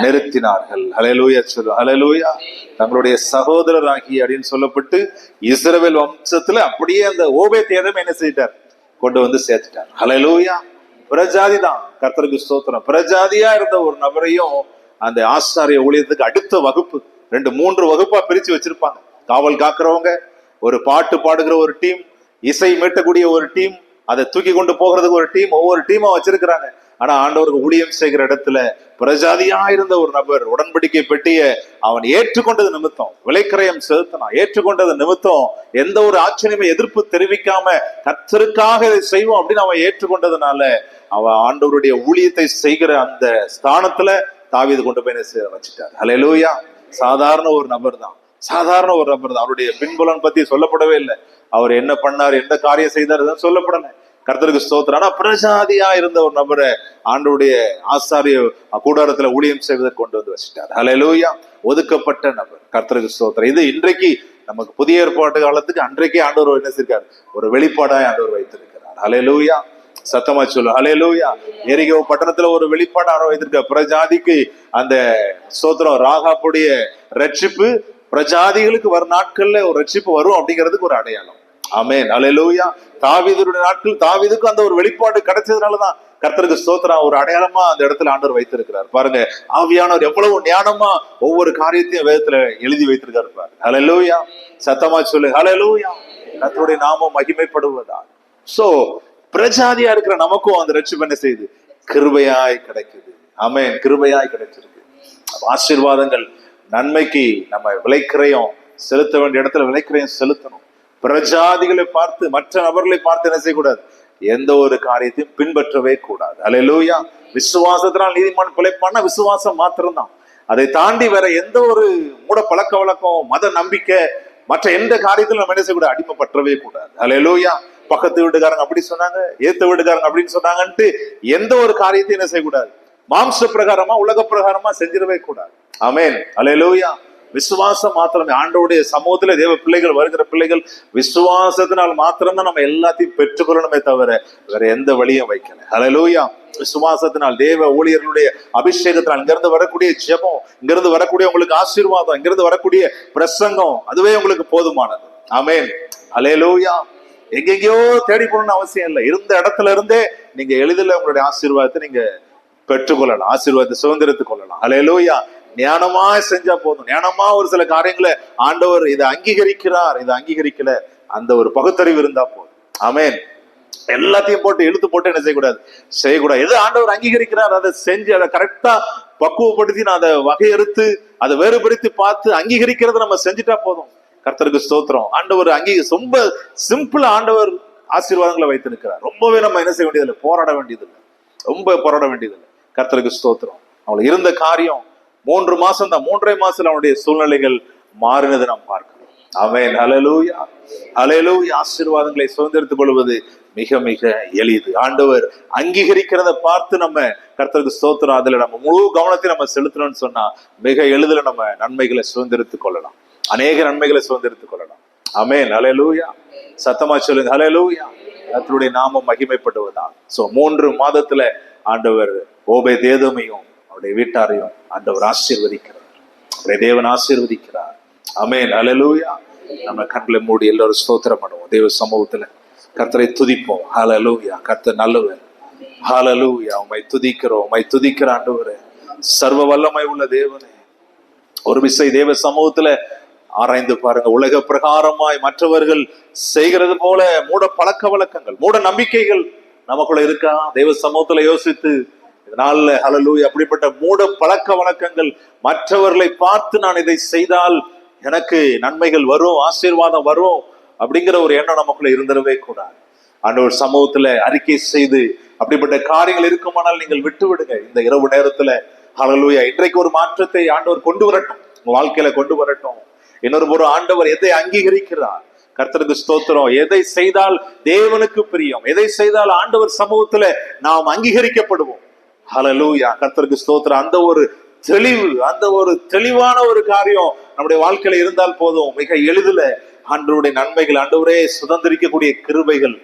நிறுத்தினார்கள். ஹல்லேலூயா. ஹல்லேலூயா. தங்களுடைய சகோதரராகி அப்படின்னு சொல்லப்பட்டு இஸ்ரவேல் வம்சத்துல அப்படியே அந்த ஓபேத் ஏதோம் என்ன செய்தார், கொண்டு வந்து சேர்த்துட்டார். ஹல்லேலூயா. பிரஜாதி தான். கர்த்தருக்கு ஸ்தோத்திரம். பிரஜாதியா இருந்த ஒரு நபரையும் அந்த ஆசாரிய ஊழியத்துக்கு அடுத்த வகுப்பு 2-3 வகுப்பா பிரிச்சு வச்சிருப்பாங்க. காவல் காக்குறவங்க, ஒரு பாட்டு பாடுகிற ஒரு டீம், இசை மீட்டக்கூடிய ஒரு டீம், அதை தூக்கி கொண்டு போகிறதுக்கு ஒரு டீம், ஒவ்வொரு டீமா வச்சிருக்கிறாங்க. ஆனா ஆண்டவருக்கு ஊழியம் செய்கிற இடத்துல பிரஜாதியா இருந்த ஒரு நபர் உடன்படிக்கை பெட்டிய அவன் ஏற்றுக்கொண்டது நிமித்தம், விலைக்கரையம் செலுத்தினான், ஏற்றுக்கொண்டது நிமித்தம் எந்த ஒரு ஆச்சரியமே எதிர்ப்பு தெரிவிக்காம கர்த்தருக்காக இதை செய்வோம் அப்படின்னு அவன் ஏற்றுக்கொண்டதுனால அவன் ஆண்டவருடைய ஊழியத்தை செய்கிற அந்த ஸ்தானத்துல தாவீது கொண்டு போய் வச்சுட்டார். ஹல்லேலூயா. சாதாரண ஒரு நபர் தான், சாதாரண ஒரு நபர் தான். அவருடைய பின்புலன் பத்தி சொல்லப்படவே இல்லை. அவர் என்ன பண்ணார், எந்த காரியம் செய்தார் சொல்லப்படலை. கர்த்தருக்கு ஸ்தோத்திரம். ஆனா பிரஜாதியா இருந்த ஒரு நபரை ஆண்டவருடைய ஆசாரிய கூடாரத்துல ஊழியம் செய்வதற்கு கொண்டு வந்து வச்சுட்டார். ஹல்லேலூயா. ஒதுக்கப்பட்ட நபர். கர்த்தருக்கு ஸ்தோத்திரம். இது இன்றைக்கு நமக்கு புதிய ஏற்பாட்டு காலத்துக்கு அன்றைக்கே ஆண்டவர் என்ன செய்கிறார், ஒரு வெளிப்பாடாய் ஆண்டவர் வைத்திருக்கிறார். ஹல்லேலூயா. சத்தமா சொல்லு ஹல்லேலூயா. எரிகோ பட்டணத்துல ஒரு வெளிப்பாடு ஆண்டவர் வைத்திருக்கார். பிரஜாதிக்கு அந்த ஸ்தோத்திரம், ராகாப்புடைய ரட்சிப்பு பிரஜாதிகளுக்கு வரும் நாட்கள்ல ஒரு ரட்சிப்பு வரும் அப்படிங்கிறதுக்கு ஒரு அடையாளம். ஆமென். ஹல்லேலூயா. தாவீதுடைய நாட்கள் தாவீதுக்கு அந்த ஒரு வெளிப்பாடு கிடைச்சதுனாலதான் கர்த்தருக்கு ஸ்தோத்திரம் ஒரு அடையாளமா அந்த இடத்துல ஆண்டவர் வைத்திருக்கிறார். பாருங்க, ஆவியானவர் எவ்வளவு ஞானமா ஒவ்வொரு காரியத்தையும் வேதத்துல எழுதி வைத்திருக்காரு பாருங்க. ஹல்லேலூயா. சத்தமா சொல்லு ஹல்லேலூயா. கர்த்தருடைய நாமம் மகிமைப்படுவதா. சோ பிரஜாதியா இருக்கிற நமக்கும் அந்த ரட்சிப்பு என்ன செய்யுது, கிருபையாய் கிடைக்குது. ஆமென். கிருபையாய் கிடைச்சிருக்கு. ஆசீர்வாதங்கள் நன்மைக்கு நம்ம விலைக்கிரயம் செலுத்த வேண்டிய இடத்துல விலைக்கிரயம் செலுத்தணும். பிரஜாதிகளை பார்த்து, மற்ற நபர்களை பார்த்து என்ன செய்யக்கூடாது, எந்த ஒரு காரியத்தையும் பின்பற்றவே கூடாது. ஹல்லேலூயா. விசுவாசத்தினால் நீதிமான் பிழைப்பான்னா விசுவாசம் மாத்திரம்தான். அதை தாண்டி வேற எந்த ஒரு மூட பழக்க வழக்கம், மத நம்பிக்கை, மற்ற எந்த காரியத்திலும் நம்ம என்ன செய்யக்கூடாது, அடிமைப்பற்றவே கூடாது. ஹல்லேலூயா. பக்கத்து வீட்டுக்காரங்க அப்படி சொன்னாங்க, ஏத்த வீட்டுக்காரங்க அப்படின்னு சொன்னாங்கன்ட்டு எந்த ஒரு காரியத்தையும் என்ன செய்யக்கூடாது, மாம்ச பிரகாரமா உலக பிரகாரமா செஞ்சிடவே கூடாது. ஆமென். ஹல்லேலூயா. விசுவாசம் மாத்திரமே. ஆண்டவருடைய சமூகத்துல தேவ பிள்ளைகள், வருகிற பிள்ளைகள் விசுவாசத்தினால் மாத்திரம்தான் நம்ம எல்லாத்தையும் பெற்றுக்கொள்ளணுமே தவிர வேற எந்த வழியும் வைக்கல. ஹல்லேலூயா. விசுவாசத்தினால், தேவ ஊழியர்களுடைய அபிஷேகத்தினால், இங்கிருந்து வரக்கூடிய ஜெபம், இங்கிருந்து வரக்கூடிய உங்களுக்கு ஆசீர்வாதம், இங்கிருந்து வரக்கூடிய பிரசங்கம், அதுவே உங்களுக்கு போதுமானது. ஆமென். ஹல்லேலூயா. எங்கெங்கயோ தேடி போகணும்னு அவசியம் இல்லை. இருந்த இடத்துல இருந்தே நீங்க எளிதில் உங்களுடைய ஆசீர்வாதத்தை நீங்க பெற்றுக்கொள்ளலாம், ஆசீர்வாதத்தை சுதந்திரத்துக் கொள்ளலாம். ஹல்லேலூயா. ஞானமா செஞ்சா போதும். ஞானமா ஒரு சில காரியங்களை ஆண்டவர் இதை அங்கீகரிக்கிறார், இதை அங்கீகரிக்கல, அந்த ஒரு பகுத்தறிவு இருந்தா போதும். ஆமென். எல்லாத்தையும் போட்டு இழுத்து போட்டு என்ன செய்யக்கூடாது. எது ஆண்டவர் அங்கீகரிக்கிறார் அதை செஞ்சு அதை கரெக்டா பக்குவப்படுத்தி நான் அதை வகையறுத்து அதை வேறுபடுத்தி பார்த்து அங்கீகரிக்கிறத நம்ம செஞ்சுட்டா போதும். கர்த்தருக்கு ஸ்தோத்திரம். ஆண்டவர் ரொம்ப சிம்பிளா ஆண்டவர் ஆசீர்வாதங்களை வைத்திருக்கிறார். ரொம்பவே நம்ம என்ன செய்ய வேண்டியதில்லை, போராட வேண்டியதில்லை, ரொம்ப போராட வேண்டியதில்லை. கர்த்தருக்கு ஸ்தோத்திரம். அவங்களுக்கு இருந்த காரியம் 3 மாசம் தான். 3.5 மாசத்துல அவனுடைய சூழ்நிலைகள் மாறினதை நாம் பார்க்கிறோம். ஆமென். ஹல்லேலூயா. ஹல்லேலூயா. ஆசீர்வாதங்களை சுதந்திரித்துக் கொள்வது மிக மிக எளிது. ஆண்டவர் அங்கீகரிக்கிறத பார்த்து நம்ம கர்த்தருக்கு ஸ்தோத்திரம், அதுல நம்ம முழு கவனத்தை நம்ம செலுத்தணும்னு சொன்னா மிக எளிதில் நம்ம நன்மைகளை சுதந்திரித்துக் கொள்ளலாம், அநேக நன்மைகளை சுதந்திரித்துக் கொள்ளலாம். ஆமென். ஹல்லேலூயா. சத்தமா சொல்லுங்க ஹல்லேலூயா. கர்த்தருடைய நாமம் மகிமைப்படுவதா. சோ 3 மாதத்துல ஆண்டவர் ஓபேதேதோமையும் அவருடைய வீட்டாரையும் ஆண்டவர் ஆசீர்வதிக்கிறார். அவருடைய தேவன் ஆசீர்வதிக்கிறார். ஆமென். ஹல்லேலூயா. நம்ம கண்களை மூடி எல்லாரும் ஸ்தோத்திரம் பண்ணுவோம். தேவ சமூகத்துல கர்த்தரை துதிப்போம். ஹல்லேலூயா. கர்த்தர் நல்லவர். ஹல்லேலூயா. உம்மை துதிக்கிறோம், உம்மை துதிக்கிற ஆண்டவரே, சர்வ வல்லமை உள்ள தேவனே. ஒரு விசை தேவ சமூகத்துல ஆராய்ந்து பாருங்க. உலக பிரகாரமாய் மற்றவர்கள் செய்கிறது போல மூட பழக்க வழக்கங்கள், மூட நம்பிக்கைகள் நமக்குள்ள இருக்கா? தேவ சமூகத்துல யோசித்து இதனால ஹல்லேலூயா அப்படிப்பட்ட மூட பழக்க வழக்கங்கள், மற்றவர்களை பார்த்து நான் இதை செய்தால் எனக்கு நன்மைகள் வரும், ஆசீர்வாதம் வரும் அப்படிங்கிற ஒரு எண்ணம் நமக்குள்ள இருந்துடவே கூடாது. ஆண்டவர் சமூகத்துல அறிக்கை செய்து அப்படிப்பட்ட காரியங்கள் இருக்குமானால் நீங்கள் விட்டு விடுங்க. இந்த இரவு நேரத்துல ஹல்லேலூயா இன்றைக்கு ஒரு மாற்றத்தை ஆண்டவர் கொண்டு வரட்டும், உங்க வாழ்க்கையில கொண்டு வரட்டும். இன்னொரு ஆண்டவர் எதை அங்கீகரிக்கிறார்? கர்த்தருக்கு ஸ்தோத்திரம். எதை செய்தால் தேவனுக்கு பிரியம், எதை செய்தால் ஆண்டவர் சமூகத்துல நாம் அங்கீகரிக்கப்படுவோம். ஹல்லேலூயா. கர்த்தருக்கு ஸ்தோத்திரம். அந்த ஒரு தெளிவு, அந்த ஒரு தெளிவான ஒரு காரியம் நம்முடைய வாழ்க்கையில இருந்தால் போதும். மிக எளிதில் ஆண்டவருடைய நன்மைகள், ஆண்டவரே சுதந்திரிக்கக்கூடிய கிருபைகள்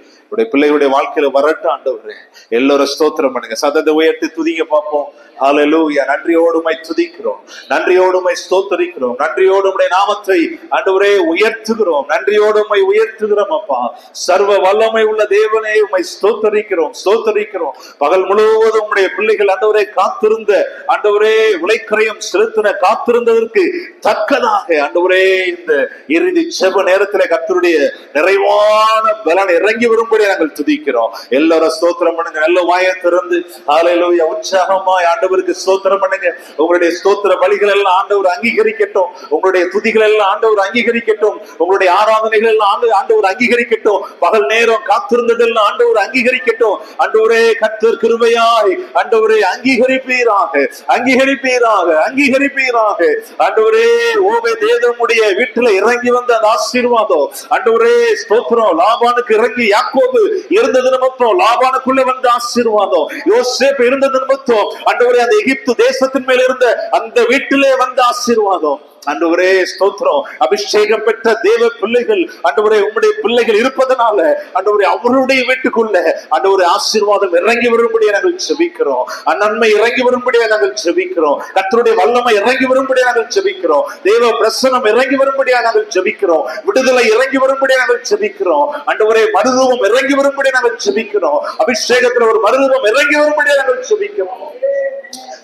பிள்ளைகளுடைய வாழ்க்கையில வரட்டும். ஆண்டவரே எல்லாரும் ஸ்தோத்திரம் பண்ணுங்க. சத்தத்தை உயர்த்தி துதிங்க பார்ப்போம். ஹல்லேலூயா. நன்றியோடுமை துதிக்கிறோம், நன்றியோடுமை ஸ்தோத்தரிக்கிறோம், நன்றியோடுமை நாமத்தை ஆண்டவரே உயர்த்துகிறோம், நன்றியோடுமை உயர்த்துகிறோம். அப்பா சர்வ வல்லமை உள்ள தேவனே உம்மை ஸ்தோத்தரிக்கிறோம், ஸ்தோத்தரிக்கிறோம். பகல் முழுவதும் உம்முடைய பிள்ளைகள் ஆண்டவரே காத்திருந்த, ஆண்டவரே விலைக்கரையும் செலுத்தின காத்திருந்ததற்கு தக்கதாக ஆண்டவரே இந்த இறுதி செப நேரத்திலே கர்த்தருடைய நிறைவான பலன் இறங்கி வரும் வரும்படி நாங்கள் துதிக்கிறோம். எல்லாரும் ஸ்தோத்திரம் பண்ணுங்க. நல்ல வாயை திறந்து ஹல்லேலூயா உற்சாகமாய் ஆண்டவருக்கு ஸ்தோத்திரம் பண்ணுங்க. உங்களுடைய ஸ்தோத்திர பலிகள் எல்லாம் ஆண்டவர் அங்கீகரிக்கட்டும். உங்களுடைய துதிகள் எல்லாம் ஆண்டவர் அங்கீகரிக்கட்டும். உங்களுடைய ஆராதனைகள் எல்லாம் ஆண்டவர் அங்கீகரிக்கட்டும். பகல் நேரம் காத்திருந்ததெல்லாம் ஆண்டவர் அங்கீகரிக்கட்டும். ஆண்டவரே கர்த்தர் கிருபையாய் ஆண்டவரே அங்கீகரிப்பீராக, அங்கீகரிப்பீராக, அங்கீகரிப்பீராக. ஆண்டவரே ஓபேதேதோமுடைய வீட்டுல இறங்கி வந்த அந்த ஆசீர்வாதம் ஆண்டவரே ஸ்தோத்திரம். லாபானுக்கு இறங்கி யாக்கோபு இருந்தது நிமித்தம் லாபானுக்குள்ள வந்த ஆசீர்வாதம், யோசேப்பு இருந்தது நிமித்தம் ஆண்டவரே அந்த எகிப்து தேசத்தின் மேல் இருந்த அந்த வீட்டிலே வந்த ஆசீர்வாதம். ஆண்டவரே ஸ்தோத்திரம். அபிஷேகம் பெற்ற தேவ பிள்ளைகள் ஆண்டவரே உம்முடைய பிள்ளைகள் இருப்பதனால ஆண்டவரே அவருடைய வீட்டுக்குள்ள ஆண்டவரே ஆசீர்வாதம் இறங்கி வரும்படியா நாங்கள் ஜெபிக்கிறோம். நன்மை இறங்கி வரும்படியா நாங்கள் ஜெபிக்கிறோம். கர்த்தருடைய வல்லமை இறங்கி வரும்படியா நாங்கள் ஜெபிக்கிறோம். தேவ பிரசன்னம் இறங்கி வரும்படியா நாங்கள் ஜெபிக்கிறோம். விடுதலை இறங்கி வரும்படியா நாங்கள் ஜெபிக்கிறோம். ஆண்டவரே மறுரூபம் இறங்கி வரும்படியா நாங்கள் ஜெபிக்கிறோம். அபிஷேகத்துல ஒரு மறுரூபம் இறங்கி வரும்படியா நாங்கள் ஜெபிக்கிறோம்.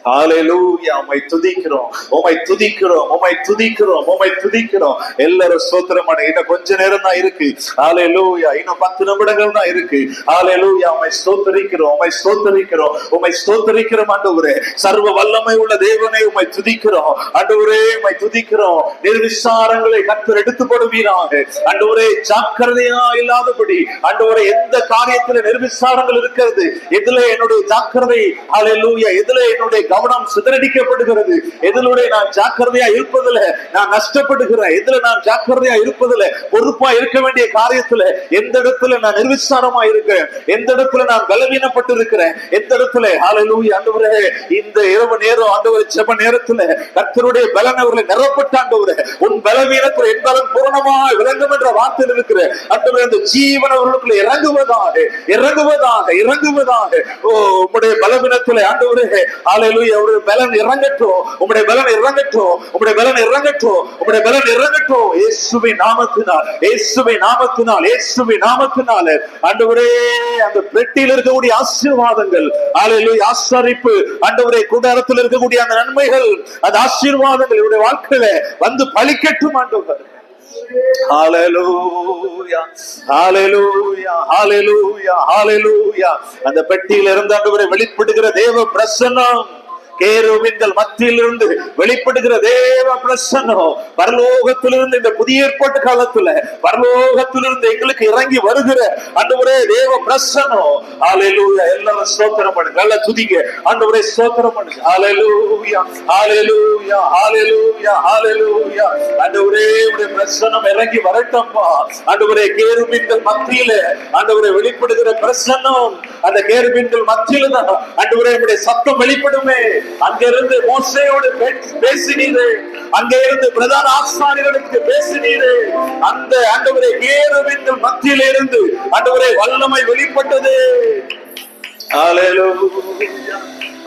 ஹல்லேலூயா. உம்மை துதிக்கிறோம், உம்மை துதிக்கிறோம், உம்மை துதிக்கிறோம், உம்மை துதிக்கிறோம். எல்லாரும் ஸ்தோத்திரம் பண்ணுங்க. இன்னும் கொஞ்ச நேரம் தான் இருக்கு. ஹல்லேலூயா. இன்னும் 10 நிமிடங்கள் தான் இருக்கு. ஹல்லேலூயா. உம்மை ஸ்தோத்திரிக்கிறோம், உம்மை ஸ்தோத்திரிக்கிறோம், உம்மை ஸ்தோத்திரிக்கிறோம். ஆண்டவரே சர்வ வல்லமை உள்ள தேவனே உம்மை துதிக்கிறோம். ஆண்டவரே உம்மை துதிக்கிறோம். நிர்விசாரங்களை கர்த்தர் எடுத்து போடுவீராக. ஆண்டவரே ஜாக்கிரதையா இல்லாதபடி ஆண்டவரே எந்த காரியத்துல நிர்விசாரங்கள் இருக்கிறது, எதுல என்னுடைய ஜாக்கிரதை ஹல்லேலூயா, எதுல என்னுடைய கவனம் சிதறடிக்கப்படுகிறது, எதிலுடைய நான் ஜாக்கிரதையா இருப்பதில் நான் நஷ்டப்படுகிறேன், எதுல நான் ஜாக்கிரதையா இருப்பதில் பொறுப்பா இருக்க வேண்டிய காரியத்துல எந்த இடத்துல நான் நிர்விசாரமா இருக்கிறேன், எந்த இடத்துல நான் பலவீனப்பட்டு இருக்கிறேன், எந்த இடத்துல ஹல்லேலூயா ஆண்டவரே இந்த இரவு நேரம் ஆண்டவரே ஜெப நேரத்துல கர்த்தருடைய பலன் அவர்களை நிரப்பட்ட ஆண்டவரே உன் பலவீனத்தில் என் பலன் பூரணமாய் விளங்கும் என்ற வார்த்தையில் இருக்கிற ஆண்டவரே அந்த ஜீவன் அவர்களுக்குள்ள இறங்குவதாக, இறங்குவதாக, இறங்குவதாக. ஓ உம்முடைய பலவீனத்தில் ஆண்டவரே ஹல்லேலூயா உம்முடைய பலன் இறங்கட்டும், உம்முடைய பலன் இறங்கட்டும், உம்முடைய பலன் இறங்கட்டும், உம்முடைய பலன் இறங்கட்டும். இயேசுவின் நாமத்தினால், இயேசுவின் நாமத்தினால், இயேசுவின் நாமத்தினால ஆண்டவரே அந்த பெட்டியில் இருக்கக்கூடிய ஆசீர்வாதங்கள் ஹல்லேலூயா ஆசரிப்பு ஆண்டவரே கூடாரத்தில் இருக்கக்கூடிய அந்த நன்மைகள் அந்த ஆசீர்வாதங்கள் இவருடைய வாழ்க்கையில வந்து பலிக்கட்டும் ஆண்டவர். ஹல்லேலூயா, ஹல்லேலூயா, ஹல்லேலூயா, ஹல்லேலூயா. அந்த பெட்டியில இருந்து ஆண்டவரே வெளிப்படுகிற தேவ பிரசன்னம், கேருபீன்கள் மத்தியிலிருந்து வெளிப்படுகிற தேவ பிரசன்னம், பரலோகத்திலிருந்து இந்த புதிய ஏற்பாட்டு காலத்துல பரலோகத்திலிருந்து எங்களுக்கு இறங்கி வருகிற ஆண்டவரே தேவ பிரசன்னம். ஹல்லேலூயா. எல்லாரும் ஸ்தோத்திரம் பண்ணுங்க, நல்ல துதிங்க, ஆண்டவரே ஸ்தோத்திரம் பண்ணுங்க. ஹல்லேலூயா, ஹல்லேலூயா, ஹல்லேலூயா, ஹல்லேலூயா. ஆண்டவரே உம்முடைய பிரசன்னம் இறங்கி வரட்டும்பா. ஆண்டவரே கேருபீன்கள் மத்தியில ஆண்டவரே வெளிப்படுகிற பிரசன்னம், அந்த கேருபீன்கள் மத்தியில தான் ஆண்டவரே உம்முடைய சத்தம் வெளிப்படுமே. அங்கிருந்து மோசேயோடு பேசினீரே, அங்கே இருந்து பிரதான ஆசாரியர்களுக்கு பேசினீரே. அந்த ஆண்டவரே கேருபீன்கள் மத்தியில இருந்து ஆண்டவரே வல்லமை வெளிப்பட்டது. ஹல்லேலூயா,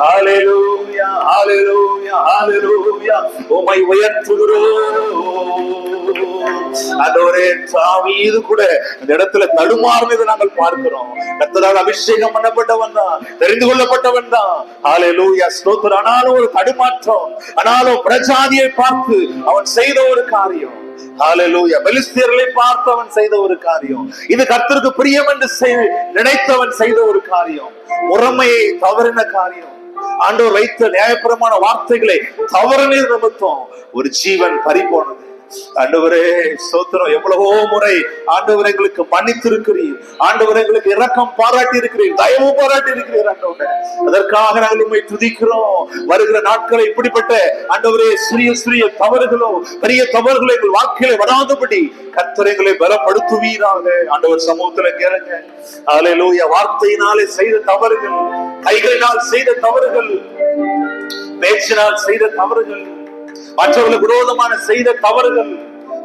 ஹல்லேலூயா, ஹல்லேலூயா, ஹல்லேலூயா. உம்மை உயர்த்துகிறோம். ஆண்டவரே தாவீது கூட இந்த இடத்துல தடுமாறுனதை நாங்கள் பார்க்கிறோம். கர்த்தரால் அபிஷேகம் பண்ணப்பட்டவன் தான், தெரிந்து கொள்ளப்பட்டவன் தான். ஹல்லேலூயா ஸ்தோத்திரம். ஆனாலும் ஒரு தடுமாற்றம், ஆனாலும் பிரஜாதியை பார்த்து அவன் செய்த ஒரு காரியம், ஹல்லேலூயா பெலிஸ்தியர்களை பார்த்து அவன் செய்த ஒரு காரியம், இது கர்த்தருக்கு பிரியம் என்று நினைத்தவன் செய்த ஒரு காரியம், முறைமையை தவறின காரியம், ஆண்டவர் வைத்த நியாயப்பிரமாண வார்த்தைகளை தவறின நிமித்தம் ஒரு ஜீவன் பறிபோனது. ஆண்டவரே ஸ்தோத்திரம். எவ்வளவோ முறை ஆண்டவர் எங்களுக்கு மன்னித்திருக்கிறீர், ஆண்டவர் எங்களுக்கு இரக்கம் பாராட்டி இருக்கிறீர், தயவு பாராட்டி இருக்கிறீர் ஆண்டவரே. அதற்காக நாங்கள் உம்மை துதிக்கிறோம். வருகிற நாட்களை இப்படிப்பட்ட ஆண்டவரே சிறிய சிறிய தவறுகளோ பெரிய தவறுகளோ எங்கள் வாழ்க்கையில வராதபடி கர்த்தர் எங்களை பலப்படுத்துவீராக. ஆண்டவர் சமூகத்துல கேளுங்க. ஹல்லேலூயா. வார்த்தையினாலே செய்த தவறுகள், கைகளினால் செய்த தவறுகள், பேச்சினால் செய்த தவறுகள், மற்றவர்களுக்கு விரோதமான செய்த தவறுகள்,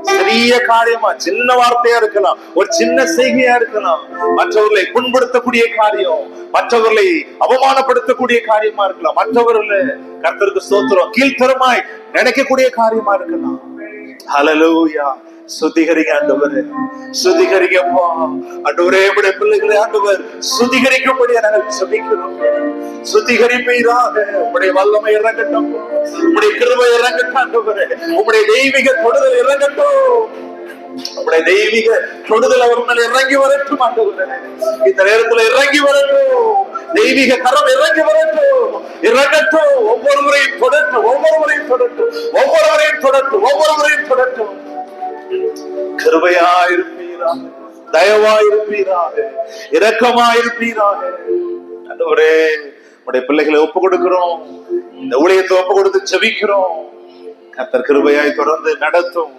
சிறிய காரியமா சின்ன வார்த்தையா இருக்கலாம், ஒரு சின்ன செய்கையா இருக்கலாம், மற்றவர்களை புண்படுத்தக்கூடிய காரியம், மற்றவர்களை அவமானப்படுத்தக்கூடிய காரியமா இருக்கலாம், மற்றவர்களை கர்த்தருக்கு ஸ்தோத்திரம் கீழ்த்தரமாய் நினைக்கக்கூடிய காரியமா இருக்கலாம். ஹல்லேலூயா. சுத்திகரிங்க ஆண்டவரே, சுத்திகரிங்கப்பா ஆண்டவரே. உம்முடைய பிள்ளைகளை ஆண்டவர் சுத்திகரிக்கும்படியா நாங்கள் ஜெபிக்கிறோம். சுத்திகரிப்பீராக. உம்முடைய வல்லமை இறங்கட்டும், உம்முடைய கிருபை இறங்கட்டும் ஆண்டவரே, உம்முடைய தெய்வீக தொடுதல் இறங்கட்டும். நம்முடைய தெய்வீக தொடுதல் அவர் மேல இறங்கி வரட்டும் ஆண்டவரே. இந்த நேரத்துல இறங்கி வரட்டும், தெய்வீக கரம் இறங்கி வரட்டும், இறங்கட்டும். ஒவ்வொருவரையும் தொடட்டும், ஒவ்வொருவரையும் தொடட்டும், ஒவ்வொருவரையும் தொடட்டும், ஒவ்வொருவரையும் தொடட்டும். கிருபையாயிருப்பீராக, தயவாயிருப்பீராக, இரக்கமாயிருப்பீராக. ஆண்டவரே, உடைய பிள்ளைகளை ஒப்பு கொடுக்கிறோம், இந்த ஊழியத்தை ஒப்பு கொடுத்து ஜெபிக்கிறோம். கர்த்தர் கிருபையாய் தொடர்ந்து நடத்தும்,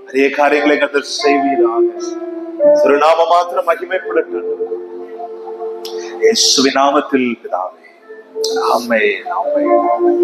பெரிய காரியங்களை கர்த்தர் செய்வீராக. திருநாம மாத்திரம் மகிமைப்படட்டும். இயேசுவின் நாமத்தில் பிதாவே. ஆமென், ஆமென், ஆமென்.